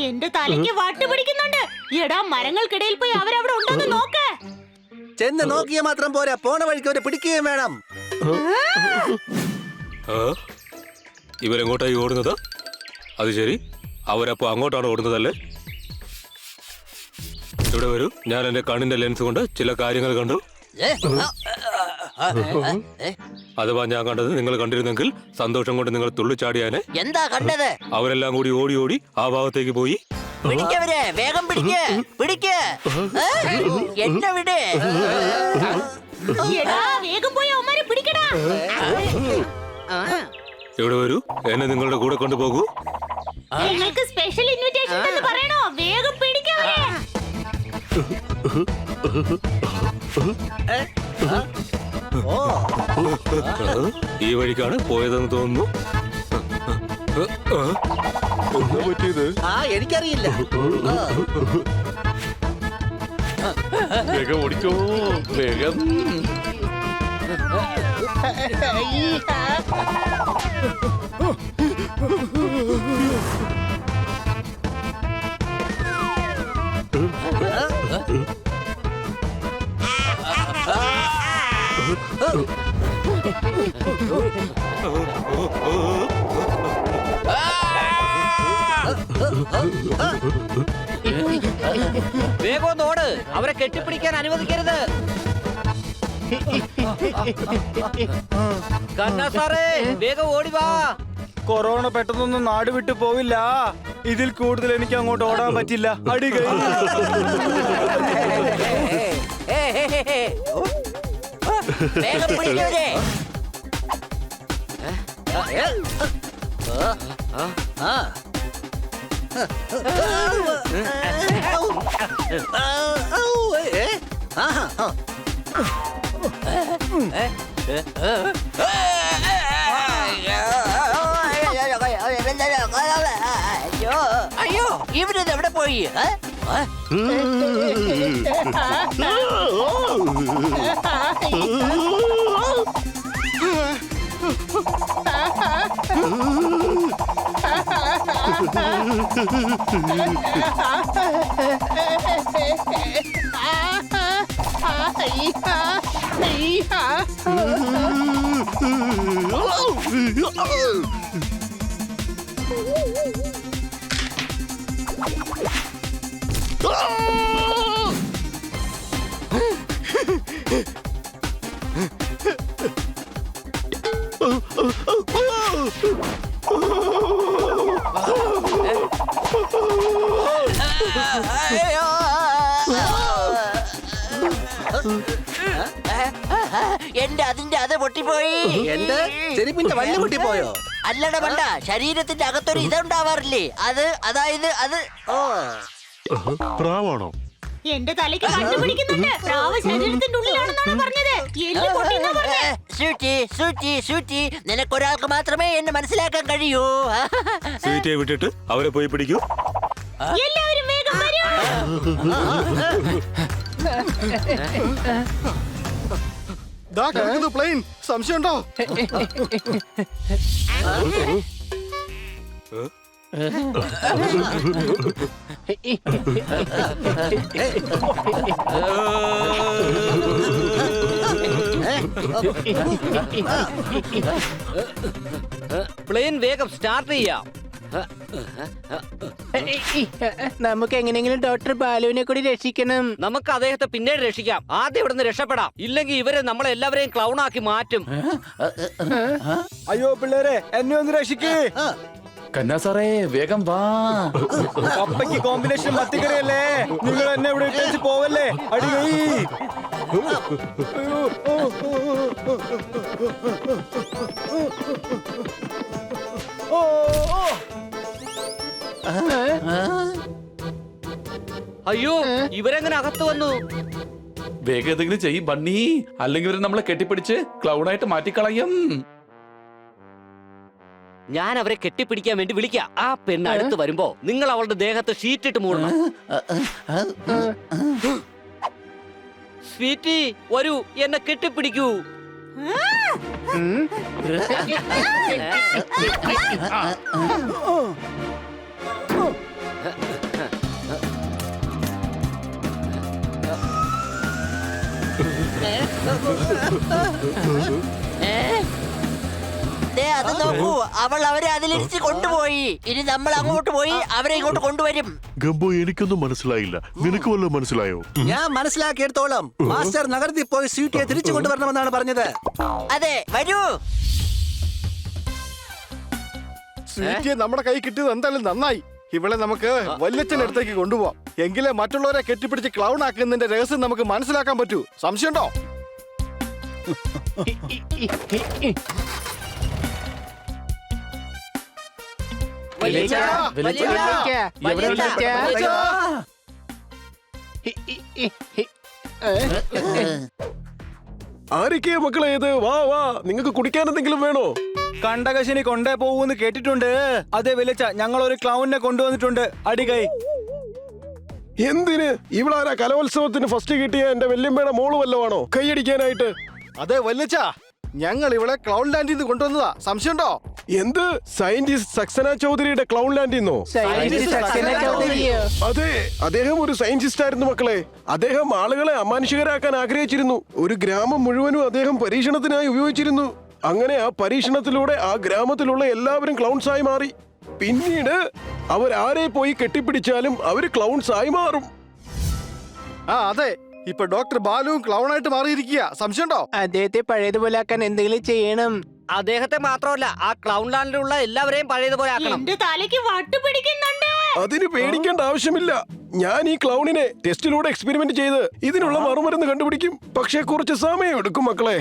എന്റെ തലയ്ക്ക് വട്ട് പിടിക്കുന്നുണ്ട്. എടാ, മരങ്ങൾക്കിടയിൽ പോയി അവരവിടെ ഉണ്ടോന്ന് നോക്ക്. ചെന്ന് നോക്കിയ മാത്രം പോരാ, പോണ വഴിക്ക് അവരെ പിടിക്കുകയും വേണം. ഇവരെങ്ങോട്ടായി ഓടുന്നത്? അത് ശരി, അവരപ്പോ അങ്ങോട്ടാണ് ഓടുന്നതല്ലേ? ഇവിടെ വരൂ. ഞാൻ എന്റെ കണ്ണിന്റെ ലെൻസ് കൊണ്ട് ചില കാര്യങ്ങൾ കണ്ടു. അഥവാ ഞാൻ കണ്ടത് നിങ്ങൾ കണ്ടിരുന്നെങ്കിൽ സന്തോഷം കൊണ്ട് നിങ്ങൾ തുള്ളിച്ചാടിയാനെ. എന്താ കണ്ടത്? അവരെല്ലാം കൂടി ഓടി ഓടി ആ ഭാഗത്തേക്ക് പോയി. പിടിക്കവരെ, വേഗം പിടിക്ക. എന്നെ വിട്. എടാ, വേഗം പോയി അവന്മാരെ പിടിക്കടാ. ഇവിടെ വരൂ. എന്നെ നിങ്ങളുടെ കൂടെ കൊണ്ടുപോകൂ. നിങ്ങൾക്ക് സ്പെഷ്യൽ ഇൻവിറ്റേഷൻ എന്ന് പറയണോ? വേഗം പിടിക്കവരെ. ഈ വഴിക്കാണ് പോയതെന്ന് തോന്നുന്നു. പറ്റിയത് എനിക്കറിയില്ല. വേഗം ഓടിക്കോ, വേഗം. വേഗം ഓട്. അവരെ കെട്ടിപ്പിടിക്കാൻ അനുവദിക്കരുത്. കണ്ണാ സാറേ വേഗം ഓടി വാ. കൊറോണ പെട്ടെന്നൊന്നും നാട് വിട്ടു പോവില്ല. ഇതിൽ കൂടുതൽ എനിക്ക് അങ്ങോട്ട് ഓടാൻ പറ്റില്ല. അടി കഴിഞ്ഞു. വേഗം പിടിക്കവരെ. അയ്യോ ഇവരിത് എവിടെ പോയി? എന്റെ അതിന്റെ അത് പൊട്ടിപ്പോയി. എന്ത് ചെരുപ്പിന്റെ വള്ളി പൊട്ടിപ്പോയോ? അല്ലട പണ്ട, ശരീരത്തിന്റെ അകത്തൊരു ഇതുണ്ടാവാറില്ലേ, അതായത് അത്. ഓ പ്രാവാണോ? എന്റെ തലയ്ക്ക് കണ്ടുപിടിക്കുന്നുണ്ട്. പ്രാവ് ശരീരത്തിന്റെ ഉള്ളിലാണെന്നാണ് പറഞ്ഞത്. എല്ല് പൊട്ടിയെന്നാ പറഞ്ഞത്. സൂറ്റി നിനക്കൊരാൾക്ക് മാത്രമേ എന്നെ മനസ്സിലാക്കാൻ കഴിയൂ. സ്വീറ്റിയെ വിട്ടിട്ട് അവരെ പോയി പിടിക്കൂ. എല്ലാവരും വേഗം വരൂ. പ്ലെയിൻ സംശയമുണ്ടോ? പ്ലെയിൻ വേഗം സ്റ്റാർട്ട് ചെയ്യാം. നമുക്ക് എങ്ങനെയെങ്കിലും ഡോക്ടർ ബാലുവിനെ കൂടി രക്ഷിക്കണം. നമുക്ക് അദ്ദേഹത്തെ പിന്നീട് രക്ഷിക്കാം. ആദ്യം ഇവിടുന്ന് രക്ഷപ്പെടാം. ഇല്ലെങ്കിൽ ഇവരെ നമ്മളെല്ലാവരെയും ക്ലൗൺ ആക്കി മാറ്റും. അയ്യോ പിള്ളേരെ, എന്നെ ഒന്ന് രക്ഷിക്കേ. കന്നാ സാറേ വേഗം വാ. കപ്പയ്ക്ക് കോമ്പിനേഷൻ മത്തിക്കറിയല്ലേ? നിങ്ങൾ എന്നെ ഇവിടെ ഇട്ടേച്ച് പോവല്ലേ? അടി കൈ. അയ്യോ ഇവരെങ്ങനെ അകത്ത് വന്നു? വേഗം എന്തെങ്കിലും ചെയ്യും ബണ്ണി, അല്ലെങ്കിൽ ഇവര് നമ്മളെ കെട്ടിപ്പിടിച്ച് ക്ലൗഡായിട്ട് മാറ്റിക്കളയും. ഞാൻ അവരെ കെട്ടിപ്പിടിക്കാൻ വേണ്ടി വിളിക്കാം. ആ പെണ്ണ് അടുത്ത് വരുമ്പോ നിങ്ങൾ അവളുടെ ദേഹത്ത് ഷീറ്റിട്ട് മൂടണം. സ്വീറ്റി വരൂ, എന്നെ കെട്ടിപ്പിടിക്കൂ. അത് നോക്കൂ, അവൾ അവരെ അതിലിരിച്ച് കൊണ്ടുപോയി. ഇനി നമ്മൾ അങ്ങോട്ട് പോയി അവരെ ഇങ്ങോട്ട് കൊണ്ടുവരും. ഗംബോ, എനിക്കൊന്നും മനസ്സിലായില്ല. നിനക്ക് വല്ലതും മനസ്സിലായോ? ഞാൻ മനസ്സിലാക്കിയെടുത്തോളം മാസ്റ്റർ നഗരത്തിൽ പോയി സ്വീറ്റിയെ തിരിച്ചു കൊണ്ടുവരണമെന്നാണ് പറഞ്ഞത്. അതെ, വരൂ. സ്വീറ്റിയെ നമ്മുടെ കൈ കിട്ടിയത് എന്തായാലും നന്നായി. ഇവളെ നമുക്ക് വല്യച്ഛന്റെ അടുത്തേക്ക് കൊണ്ടുപോവാം. എങ്കിലേ മറ്റുള്ളവരെ കെട്ടിപ്പിടിച്ച് ക്ലൗൺ ആക്കുന്നതിന്റെ രഹസ്യം നമുക്ക് മനസ്സിലാക്കാൻ പറ്റൂ. സംശയമുണ്ടോ? ആരൊക്കെയാ മക്കളെ ഇത്? വാ വാ, നിങ്ങൾക്ക് കുടിക്കാൻ എന്തെങ്കിലും വേണോ? കണ്ടകശിനി കൊണ്ടേ പോവൂന്ന് കേട്ടിട്ടുണ്ട്. അതെ വലിച്ച, ഞങ്ങൾ ഒരു ക്ലൗണിനെ കൊണ്ടുവന്നിട്ടുണ്ട്. അടികൈ. എന്തിന്? ഇവളാരാ കലോത്സവത്തിന് ഫസ്റ്റ് കിട്ടിയ എന്റെ വല്യമ്മയുടെ മോള് വല്ലതാണോ കൈയടിക്കാനായിട്ട്? അതെ വല്യച്ച, ഞങ്ങൾ ഇവിടെ ക്ലൗൺ ലാൻഡിൽ നിന്ന് കൊണ്ടുവന്നതാ. സംശയമുണ്ടോ? എന്ത്? സയന്റിസ്റ്റ് സക്സന ചൗധരിയുടെ ക്ലൗൺ ലാൻഡിന്നോ? അതെ, അദ്ദേഹം ഒരു സയന്റിസ്റ്റ് ആയിരുന്നു മക്കളെ. അദ്ദേഹം ആളുകളെ അമാനുഷികരാക്കാൻ ആഗ്രഹിച്ചിരുന്നു. ഒരു ഗ്രാമം മുഴുവനും അദ്ദേഹം പരീക്ഷണത്തിനായി ഉപയോഗിച്ചിരുന്നു. അങ്ങനെ ആ പരീക്ഷണത്തിലൂടെ ആ ഗ്രാമത്തിലുള്ള എല്ലാവരും ക്ലൗൺസ് ആയി മാറി. പിന്നീട് അവരാരെ പോയി കെട്ടിപ്പിടിച്ചാലും അവര് ക്ലൗൺസ് ആയി മാറും. ആ അതെ, ഇപ്പൊ ഡോക്ടർ ബാലുവും ക്ലൗണായിട്ട് മാറിയിരിക്കുക. സംശയമുണ്ടോ? അദ്ദേഹത്തെ പഴയതുപോലെ ആക്കാൻ എന്തെങ്കിലും ചെയ്യണം. അദ്ദേഹത്തെ മാത്രമല്ല ആ ക്ലൗൺ ലാൻഡിലുള്ള എല്ലാവരെയും പഴയതുപോലെ ആക്കണം. എന്റെ തലയ്ക്ക് വട്ടു പിടിക്കുന്നുണ്ട്. അതിന് പേടിക്കേണ്ട ആവശ്യമില്ല. ഞാൻ ഈ ക്ലൗണിനെ ടെസ്റ്റിലൂടെ എക്സ്പെരിമെന്റ് ചെയ്ത് ഇതിനുള്ള മറുമരുന്ന് കണ്ടുപിടിക്കും. പക്ഷെ കുറച്ച് സമയം എടുക്കും മക്കളെ.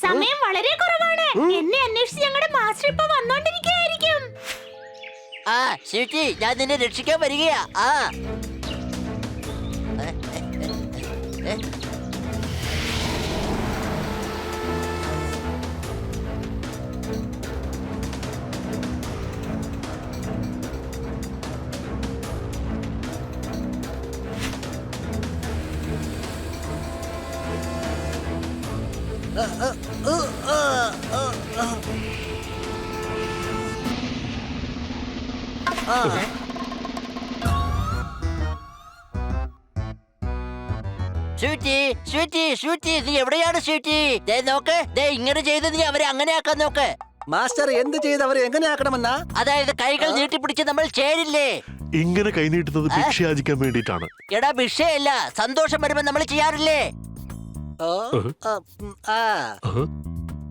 സമയം വളരെ കുറവാണ്. എന്നെ അന്വേഷിച്ച് ഞങ്ങളുടെ മാസ്റ്റർ ഇപ്പൊ വന്നോണ്ടിരിക്കുകയായിരിക്കും. ആ സ്വീറ്റി, ഞാൻ നിന്നെ രക്ഷിക്കാൻ വരികയാ. ആ സ്വീറ്റി, സ്വീറ്റി, സ്വീറ്റി, നീ എവിടെയാണ് സ്വീറ്റി? ദേ നോക്ക്, ദേ ഇങ്ങനെ ചെയ്ത് നീ അവരെ അങ്ങനെ ആക്കാൻ നോക്ക്. മാസ്റ്റർ എന്ത് ചെയ്ത് അവരെ എങ്ങനെ ആക്കണമെന്നാ? അതായത് കൈകൾ നീട്ടിപ്പിടിച്ച് നമ്മൾ ചേരില്ലേ? ഇങ്ങനെ കൈനീട്ടുന്നത് ഭിക്ഷയാചിക്കാൻ വേണ്ടിയിട്ടാണ്. എടാ ഭിക്ഷയല്ല, സന്തോഷം വരുമ്പോ നമ്മൾ ചെയ്യാറില്ലേ? ഓ, ആ.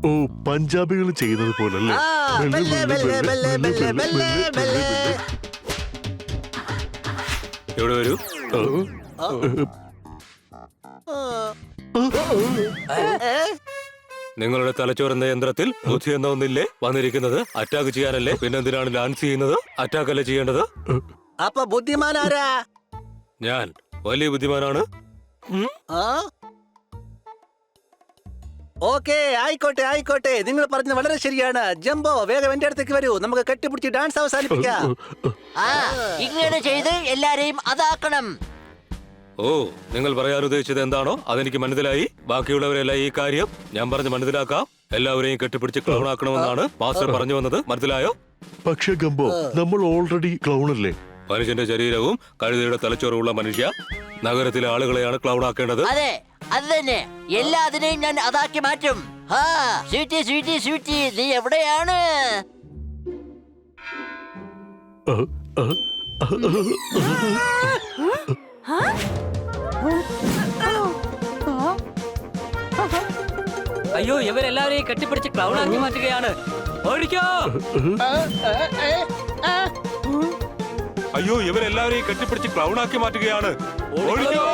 ഓ, പഞ്ചാബികൾ ചെയ്യുന്നത് പോലല്ലേ? ആ, മെല്ലെ, മെല്ലെ, മെല്ലെ, മെല്ലെ, മെല്ലെ, മെല്ലെ. ഇവിടെ വരൂ. നിങ്ങളുടെ തലച്ചോറെന്ന യന്ത്രത്തിൽ ബുദ്ധി എന്ന ഒന്നില്ലേ വന്നിരിക്കുന്നത്? അറ്റാക്ക് ചെയ്യാനല്ലേ? പിന്നെന്തിനാണ് ഡാൻസ് ചെയ്യുന്നത്? അറ്റാക്ക് അല്ലേ ചെയ്യേണ്ടത്? അപ്പൊ ബുദ്ധിമാനാരാ? ഞാൻ വലിയ ബുദ്ധിമാനാണ്. ഓക്കെ, ആയിക്കോട്ടെ ആയിക്കോട്ടെ, നിങ്ങൾ പറഞ്ഞത് വളരെ ശരിയാണ്. ജംബോ, വേഗം എന്റെ അടുത്തേക്ക് വരൂ. നമുക്ക് കെട്ടിപ്പിടിച്ച് ഡാൻസ് അവസാനിപ്പിക്കാം. ആ ഇങ്ങനെ ചെയ്ത് എല്ലാരെയും അതാക്കണം. ഓ, നിങ്ങൾ പറയാൻ ഉദ്ദേശിച്ചത് എന്താണോ അതെനിക്ക് മനസ്സിലായി. ബാക്കിയുള്ളവരെല്ലാം ഈ കാര്യം ഞാൻ പറഞ്ഞ് മനസ്സിലാക്കാം. എല്ലാവരെയും കെട്ടിപ്പിടിച്ച് ക്ലൗൺ ആക്കണമെന്നാണ് മാസ്റ്റർ പറഞ്ഞു വന്നത്. മനസ്സിലായോ? പക്ഷേ ഗംബോ, നമ്മൾ ഓൾറെഡി ക്ലൗൺ അല്ലേ? മനുഷ്യന്റെ ശരീരവും കഴുതയുടെ തലച്ചോറുമുള്ള മനുഷ്യ നഗരത്തിലെ ആളുകളെയാണ് ക്ലൗൺ ആക്കേണ്ടത്. അതെ, അത് തന്നെ. എല്ലാത്തിനെയും ഞാൻ അതാക്കി മാറ്റും. ഹാ സ്വീറ്റി, സ്വീറ്റി, സ്വീറ്റി, നീ എവിടെയാണ്? അയ്യോ, ഇവരെല്ലാവരെയും കെട്ടിപ്പിടിച്ച് ക്ലൗൺ ആക്കി മാറ്റുകയാണ്. ഓടിക്കോ! അയ്യോ, ഇവരെല്ലാവരെയും കെട്ടിപ്പിടിച്ച് ക്ലൗൺ ആക്കി മാറ്റുകയാണ്. ഓടിക്കോ!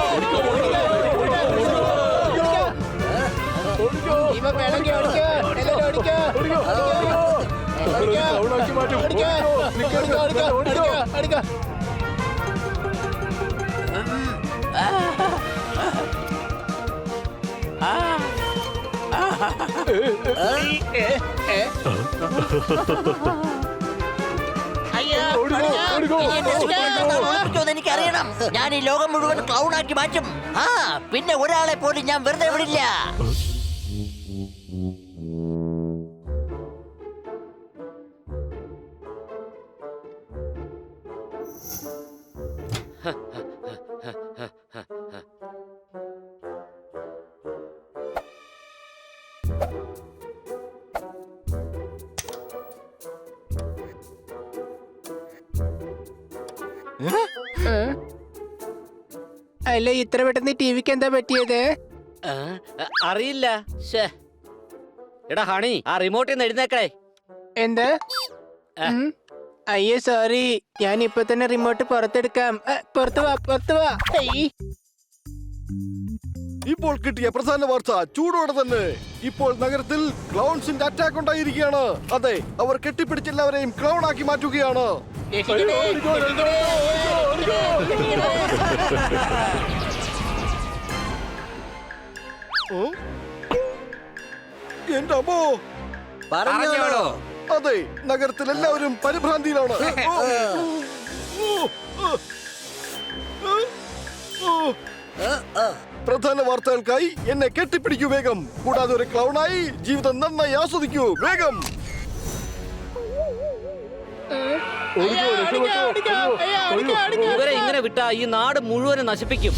എനിക്കറിയണം. ഞാൻ ഈ ലോകം മുഴുവൻ ക്ലൗൺ ആക്കി മാറ്റും. ആ പിന്നെ ഒരാളെ പോലും ഞാൻ വെറുതെ വിടില്ല. അല്ല, ഇത്ര പെട്ടെന്ന് ടിവിക്ക് എന്താ പറ്റിയത്? അറിയില്ല. എടാ ഹണി, ആ റിമോട്ടിൽ നിന്ന് എഴുന്നേക്കടേ. എന്താ? അയ്യോ സോറി, ഞാൻ ഇപ്പൊ തന്നെ റിമോട്ട് പുറത്തെടുക്കാം. പുറത്തു വാ, പുറത്തു വാ. ഇപ്പോൾ കിട്ടിയ പ്രധാന വാർത്ത ചൂടോടെ തന്നെ. ഇപ്പോൾ നഗരത്തിൽ ക്ലൗൺസിന്റെ അറ്റാക്ക് ഉണ്ടായിരിക്കുകയാണ്. അതെ, അവർ കെട്ടിപ്പിടിച്ചെല്ലാവരെയും ക്ലൗൺ ആക്കി മാറ്റുകയാണ്. എന്റെ അമ്മോ! പറഞ്ഞോളൂ. അതെ, നഗരത്തിൽ എല്ലാവരും പരിഭ്രാന്തിയിലാണ്. പ്രധാന വാർത്തകൾക്കായി എന്നെ കെട്ടിപ്പിടിക്കൂ വേഗം. കൂടാതെ ഒരു ക്ലൗണായി ജീവിതം നന്നായി ആസ്വദിക്കൂ വേഗം. ഇവരെ ഇങ്ങനെ വിട്ടാ ഈ നാട് മുഴുവനും നശിപ്പിക്കും.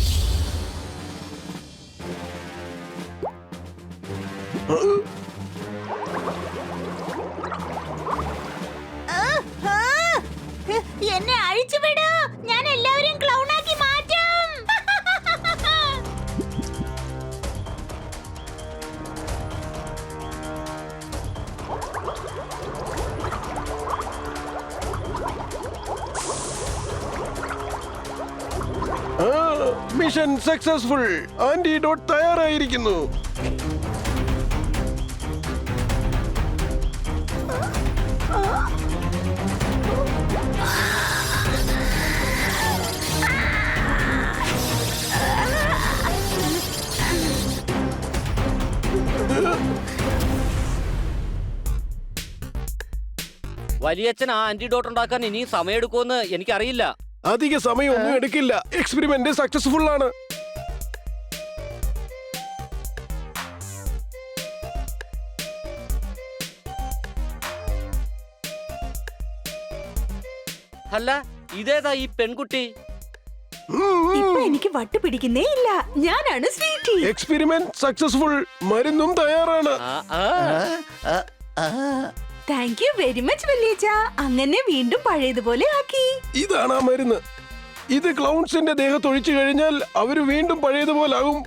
എന്നെ അഴിച്ചുവിടൂ. ഞാൻ എല്ലാവരെയും ക്ലൗൺ ആക്കി മാറ്റും. Mission successful. ആന്റിഡോട്ട് തയ്യാറായിരിക്കുന്നു. വലിയച്ഛൻ ആ ആന്റിഡോട്ട് ഉണ്ടാക്കാൻ ഇനിയും സമയമെടുക്കുമെന്ന് എനിക്കറിയില്ല. അധിക സമയമൊന്നും എടുക്കില്ല. എക്സ്പെരിമെന്റ് സക്സസ്ഫുൾ ആണ്. അല്ല, ഇതേതാ ഈ പെൺകുട്ടി? ഇപ്പൊ എനിക്ക് വട്ട് പിടിക്കുന്നേ ഇല്ല. ഞാനാണ് സ്വീറ്റി. Experiment successful. മരുന്നും തയ്യാറാണ്. താങ്ക് യു വെരി മച്ച് വല്യച്ഛ. അങ്ങനെ വീണ്ടും പഴയതുപോലെ ആക്കി. ഇതാണ് ആ മരുന്ന്. ഇത് ക്ലൗൺസിന്റെ ദേഹത്തൊഴിച്ചു കഴിഞ്ഞാൽ അവര് വീണ്ടും പഴയതുപോലാകും.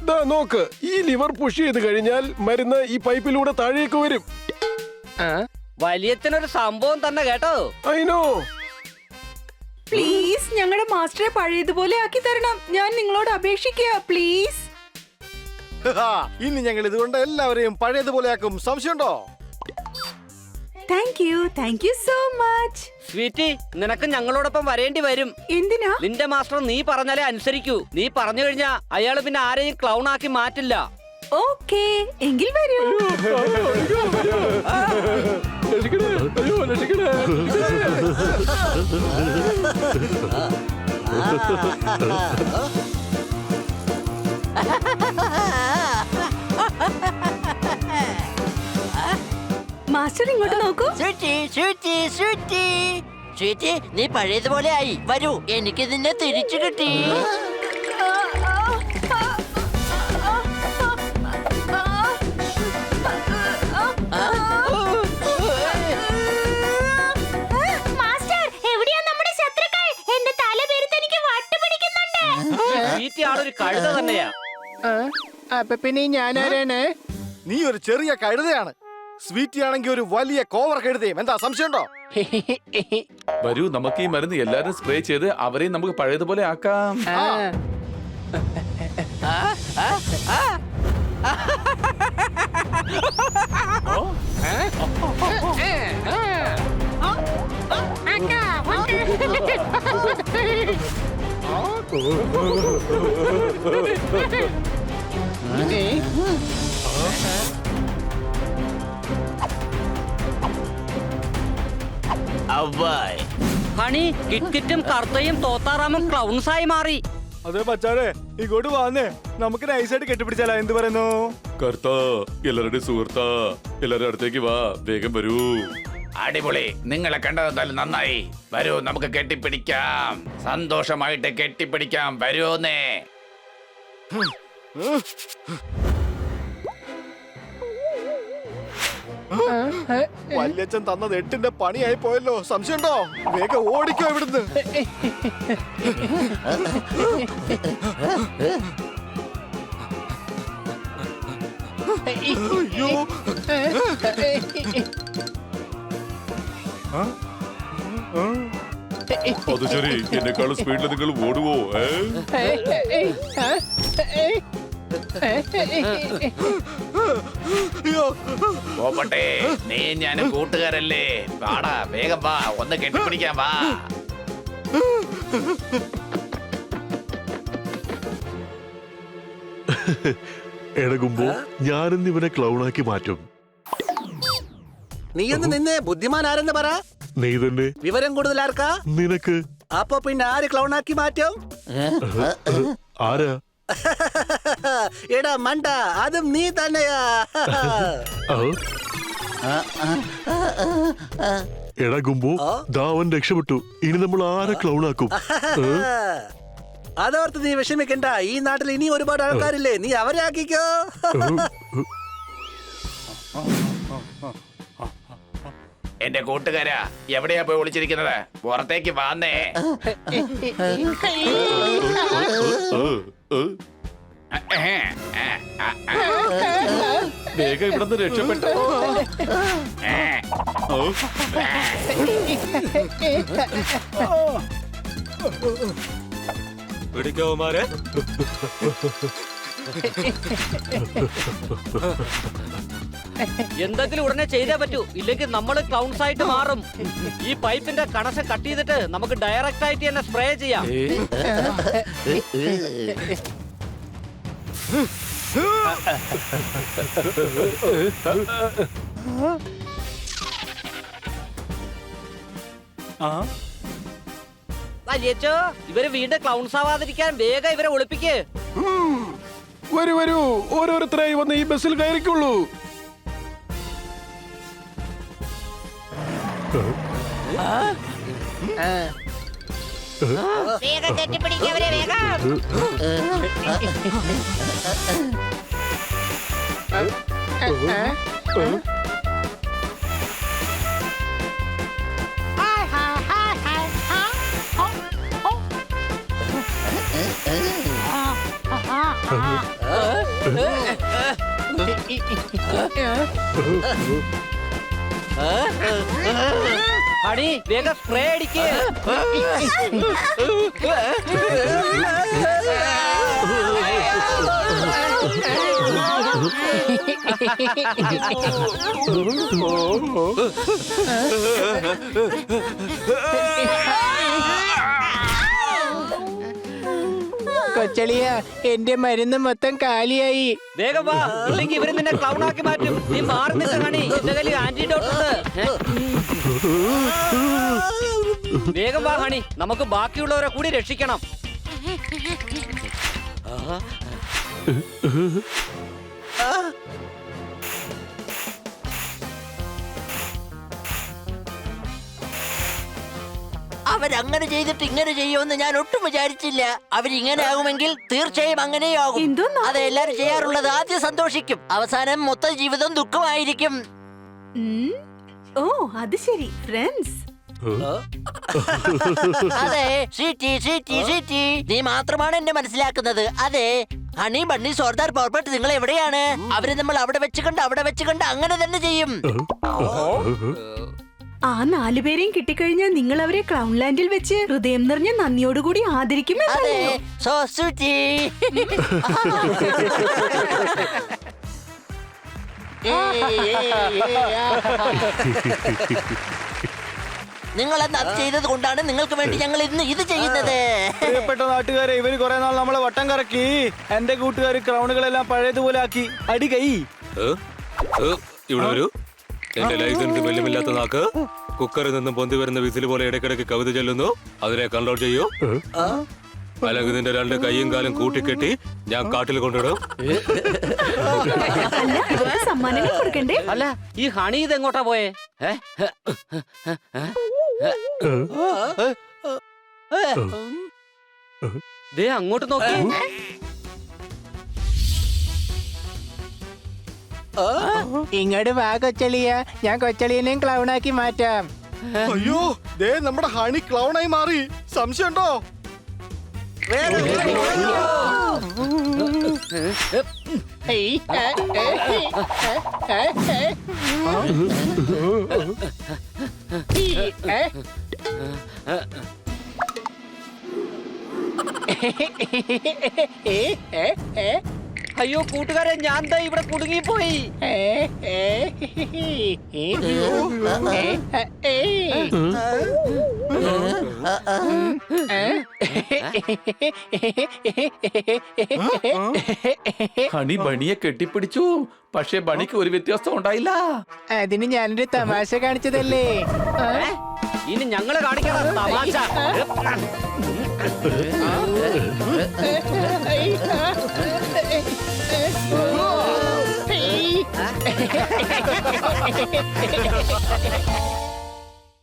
ദാ നോക്ക്, ഈ ലിവർ പുഷ് ചെയ്ത് കഴിഞ്ഞാൽ മരുന്ന് ഈ പൈപ്പിലൂടെ താഴേക്ക് വരും. വലിയച്ഛനൊരു സംഭവം തന്നെ കേട്ടോ. I know. പ്ലീസ് ഞങ്ങളുടെ മാസ്റ്ററെ പഴയതുപോലെ ആക്കി തരണം. ഞാൻ നിങ്ങളോട് അപേക്ഷിക്കുക പ്ലീസ്. ഇനി ഞങ്ങൾ ഇതുകൊണ്ട് എല്ലാവരെയും പഴയതുപോലെയാക്കും. സംശയമുണ്ടോ? Thank you so much. Sweetie, നിനക്ക് ഞങ്ങളോടൊപ്പം വരേണ്ടി വരും. എന്തിനാ? നിന്റെ മാസ്റ്റർ നീ പറഞ്ഞാലേ അനുസരിക്കൂ. നീ പറഞ്ഞു കഴിഞ്ഞാ അയാള് പിന്നെ ആരെയും ക്ലൗൺ ആക്കി മാറ്റില്ല. ഓക്കേ, എങ്കിൽ വരൂ. മാസ്റ്റർ ഇങ്ങോട്ട് നോക്കൂ. സ്വീറ്റി, നീ പഴയതുപോലെ ആയി. വരൂ, എനിക്ക് നിന്നെ തിരിച്ചു കിട്ടി. മാസ്റ്റർ, എവിടെയാ നമ്മുടെ ശത്രുക്കൾ? എന്റെ തല പെരുത്ത് എനിക്ക് വട്ട് പിടിക്കുന്നുണ്ട്. സ്വീറ്റി ആളൊരു കഴുത തന്നെയാ. അപ്പൊ പിന്നെ ഞാനാരാണ്? നീ ഒരു ചെറിയ കഴുതയാണ്. സ്വീറ്റി ആണെങ്കിൽ ഒരു വലിയ കോവർ കഴുതയും. എന്താ സംശയമുണ്ടോ? വരൂ, നമുക്ക് ഈ മരുന്ന് എല്ലാരും സ്പ്രേ ചെയ്ത് അവരെയും നമുക്ക് പഴയതുപോലെ ആക്കാം. ഹണി, കിറ്റ്കിറ്റും കർത്തയും തോത്താറാമും ക്ലൗൺസായി മാറി. അതെ മച്ചാനെ, ഇങ്ങോട്ട് വന്നേ. നമുക്ക് നൈസായിട്ട് കെട്ടിപ്പിടിച്ചാലോ? എന്ത് പറയുന്നു? കർത്ത, എല്ലാവരുടെയും സുഹൃത്താ, എല്ലാവരുടെ അടുത്തേക്ക് വാ, വേഗം വരൂ. അടിപൊളി, നിങ്ങളെ കണ്ടതെന്തായാലും നന്നായി. വരൂ, നമുക്ക് കെട്ടിപ്പിടിക്കാം. സന്തോഷമായിട്ട് കെട്ടിപ്പിടിക്കാം. വരൂന്നേ. വല്യച്ഛൻ തന്നത് 8ന്റെ പണിയായി പോയല്ലോ. സംശയമുണ്ടോ? വേഗം ഓടിക്കോ ഇവിടുന്ന്. അയ്യോ, അത് ശരി, എന്നെക്കാളും സ്പീഡിൽ നിങ്ങൾ ഓടുവോ? പോട്ടെ, നീ ഞാനും കൂട്ടുകാരല്ലേ. വാടാ, വേഗം വാ, ഒന്ന് കെട്ടിപ്പിടിക്കാൻ വാ. ഇടകുമ്പോ ഞാനിന്ന് ഇവനെ ക്ലൗണാക്കി മാറ്റും. നീ ഒന്ന് നിന്നെ ബുദ്ധിമാനാരെന്ന് പറ. നീ തന്നെ. വിവരം കൂടുതൽ ആർക്കാ? നിനക്ക്. അപ്പൊ പിന്നെ ആര് ക്ലൗണാക്കി മാറ്റും? ആരാ? എടാ മണ്ട, അതും നീ തന്നെയാ. എടാ ഗുംബു, ദാവൻ രക്ഷപ്പെട്ടു. ഇനി നമ്മൾ ആരെ ക്ലൗണാക്കും? അതോർത്ത് നീ വിഷമിക്കണ്ട. ഈ നാട്ടിൽ ഇനി ഒരുപാട് ആൾക്കാരില്ലേ, നീ അവരെ ആക്കിക്കോ. എന്റെ കൂട്ടുകാരാ, എവിടെയാ പോയി ഒളിച്ചിരിക്കുന്നത്? പുറത്തേക്ക് വാന്നേ. വേഗം ഇവിടുന്ന് രക്ഷപ്പെട്ടു. പിടിക്കവന്മാരെ. എന്തെങ്കിലും ഉടനെ ചെയ്തേ പറ്റൂ, ഇല്ലെങ്കിൽ നമ്മൾ ക്ലൗൺസ് ആയിട്ട് മാറും. ഈ പൈപ്പിന്റെ കണക്ഷൻ കട്ട് ചെയ്തിട്ട് നമുക്ക് ഡയറക്റ്റ് ആയിട്ട് തന്നെ സ്പ്രേ ചെയ്യാം. വലിയച്ചോ, ഇവര് വീണ്ടും ക്ലൗൺസ് ആവാതിരിക്കാൻ വേഗം ഇവരെ ഒളിപ്പിക്ക്. വരൂ വരൂ, ഓരോരുത്തരായി വന്ന് ഈ ബസ്സിൽ കയറിക്കുള്ളൂ. വേഗം കെട്ടിപ്പിടിക്കവരെ, വേഗം. ഹണി, വേഗം സ്പ്രേ അടിക്ക്. കൊച്ചളിയ, എന്റെ മരുന്ന് മൊത്തം കാലിയായി. വേഗം വാ, ഇല്ലെങ്കിൽ ഇവര് നിന്നെ ക്ലൗൺ ആക്കി മാറ്റും. നീ മാറി നിൽക്ക ഹണി, എന്റെ കയ്യിൽ ആന്റിഡോട്ട് ഉണ്ട്. വേഗം വാ ഹണി, നമുക്ക് ബാക്കിയുള്ളവരെ കൂടി രക്ഷിക്കണം. അവരങ്ങനെ ചെയ്തിട്ട് ഇങ്ങനെ ചെയ്യുമെന്ന് ഞാൻ ഒട്ടും വിചാരിച്ചില്ല. അവരിങ്ങനെ ആകുമെങ്കിൽ തീർച്ചയായും അങ്ങനെയാകും. എന്തോന്നാ? അത് എല്ലാരും ചെയ്യാറുള്ളത്. ആദ്യം സന്തോഷിക്കും, അവസാനം മൊത്തം ജീവിതം ദുഃഖമായിരിക്കും. ഓ, അത് ശരി, ഫ്രണ്ട്സ്. അതെ, സ്വീറ്റി സ്വീറ്റി സ്വീറ്റി, നീ മാത്രമാണ് എന്നെ മനസ്സിലാക്കുന്നത്. അതെ, ഹണി ബണ്ണി സർദാർ പോർപ്പട്ട്, നിങ്ങൾ എവിടെയാണ്? അവര് നമ്മൾ അവിടെ വെച്ച് കണ്ട് അങ്ങനെ തന്നെ ചെയ്യും. ആ 4 പേരെയും കിട്ടിക്കഴിഞ്ഞാൽ നിങ്ങൾ അവരെ ക്ലൗൺലാൻഡിൽ വെച്ച് ഹൃദയം നിറഞ്ഞ നന്ദിയോടുകൂടി ആദരിക്കുമെന്ന്. അതെ, സോ സ്വീറ്റി. നിങ്ങൾ അന്ന് അത് ചെയ്തത് കൊണ്ടാണ് നിങ്ങൾക്ക് വേണ്ടി ഞങ്ങൾ ഇന്ന് ഇത് ചെയ്യുന്നത്. പ്രിയപ്പെട്ട നാട്ടുകാരെ, ഇവര് കുറെ നാൾ നമ്മളെ വട്ടം കറക്കി. എന്റെ കൂട്ടുകാർ ക്രൗണുകളെല്ലാം പഴയതുപോലെ ആക്കി. അടി കൈ. ഇവിടെ വരൂ. എന്റെ ലൈസൻസ് വെല്ലുമില്ലാത്ത നാക്ക് കുക്കറിൽ നിന്നും പൊന്തി വരുന്ന വിസിൽ പോലെ ഇടയ്ക്കിടയ്ക്ക് കവിത ചൊല്ലുന്നു. അതിനെ കൺട്രോൾ ചെയ്യൂ. അല്ലെങ്കിൽ നിന്റെ 2 കൈയും കാലും കൂട്ടിക്കെട്ടി ഞാൻ കാട്ടിൽ കൊണ്ടിടും. അല്ല, ഇവർക്ക് സമ്മാനങ്ങൾ കൊടുക്കണ്ടേ? അല്ല, ഈ ഹണി ഇത് എങ്ങോട്ടാ പോയേ? ദേ അങ്ങോട്ട് നോക്കി. ഇങ്ങോട്ട് വാ കൊച്ചളിയ, ഞാൻ കൊച്ചളിയനെയും ക്ലൗണാക്കി മാറ്റാം. അയ്യോ, ദേ നമ്മുടെ ഹണി ക്ലൗണായി മാറി. സംശയമുണ്ടോ? അയ്യോ കൂട്ടുകാരെ, ഞാൻ ദാ ഇവിടെ കുടുങ്ങിപ്പോയി. ഹണി ബണിയെ കെട്ടിപ്പിടിച്ചു. പക്ഷെ ബണിക്ക് ഒരു വ്യത്യാസം ഉണ്ടായില്ല. അതിന് ഞാനൊരു തമാശ കാണിച്ചതല്ലേ. ഇനി ഞങ്ങള് കാണിക്കണം തമാശ. Hey!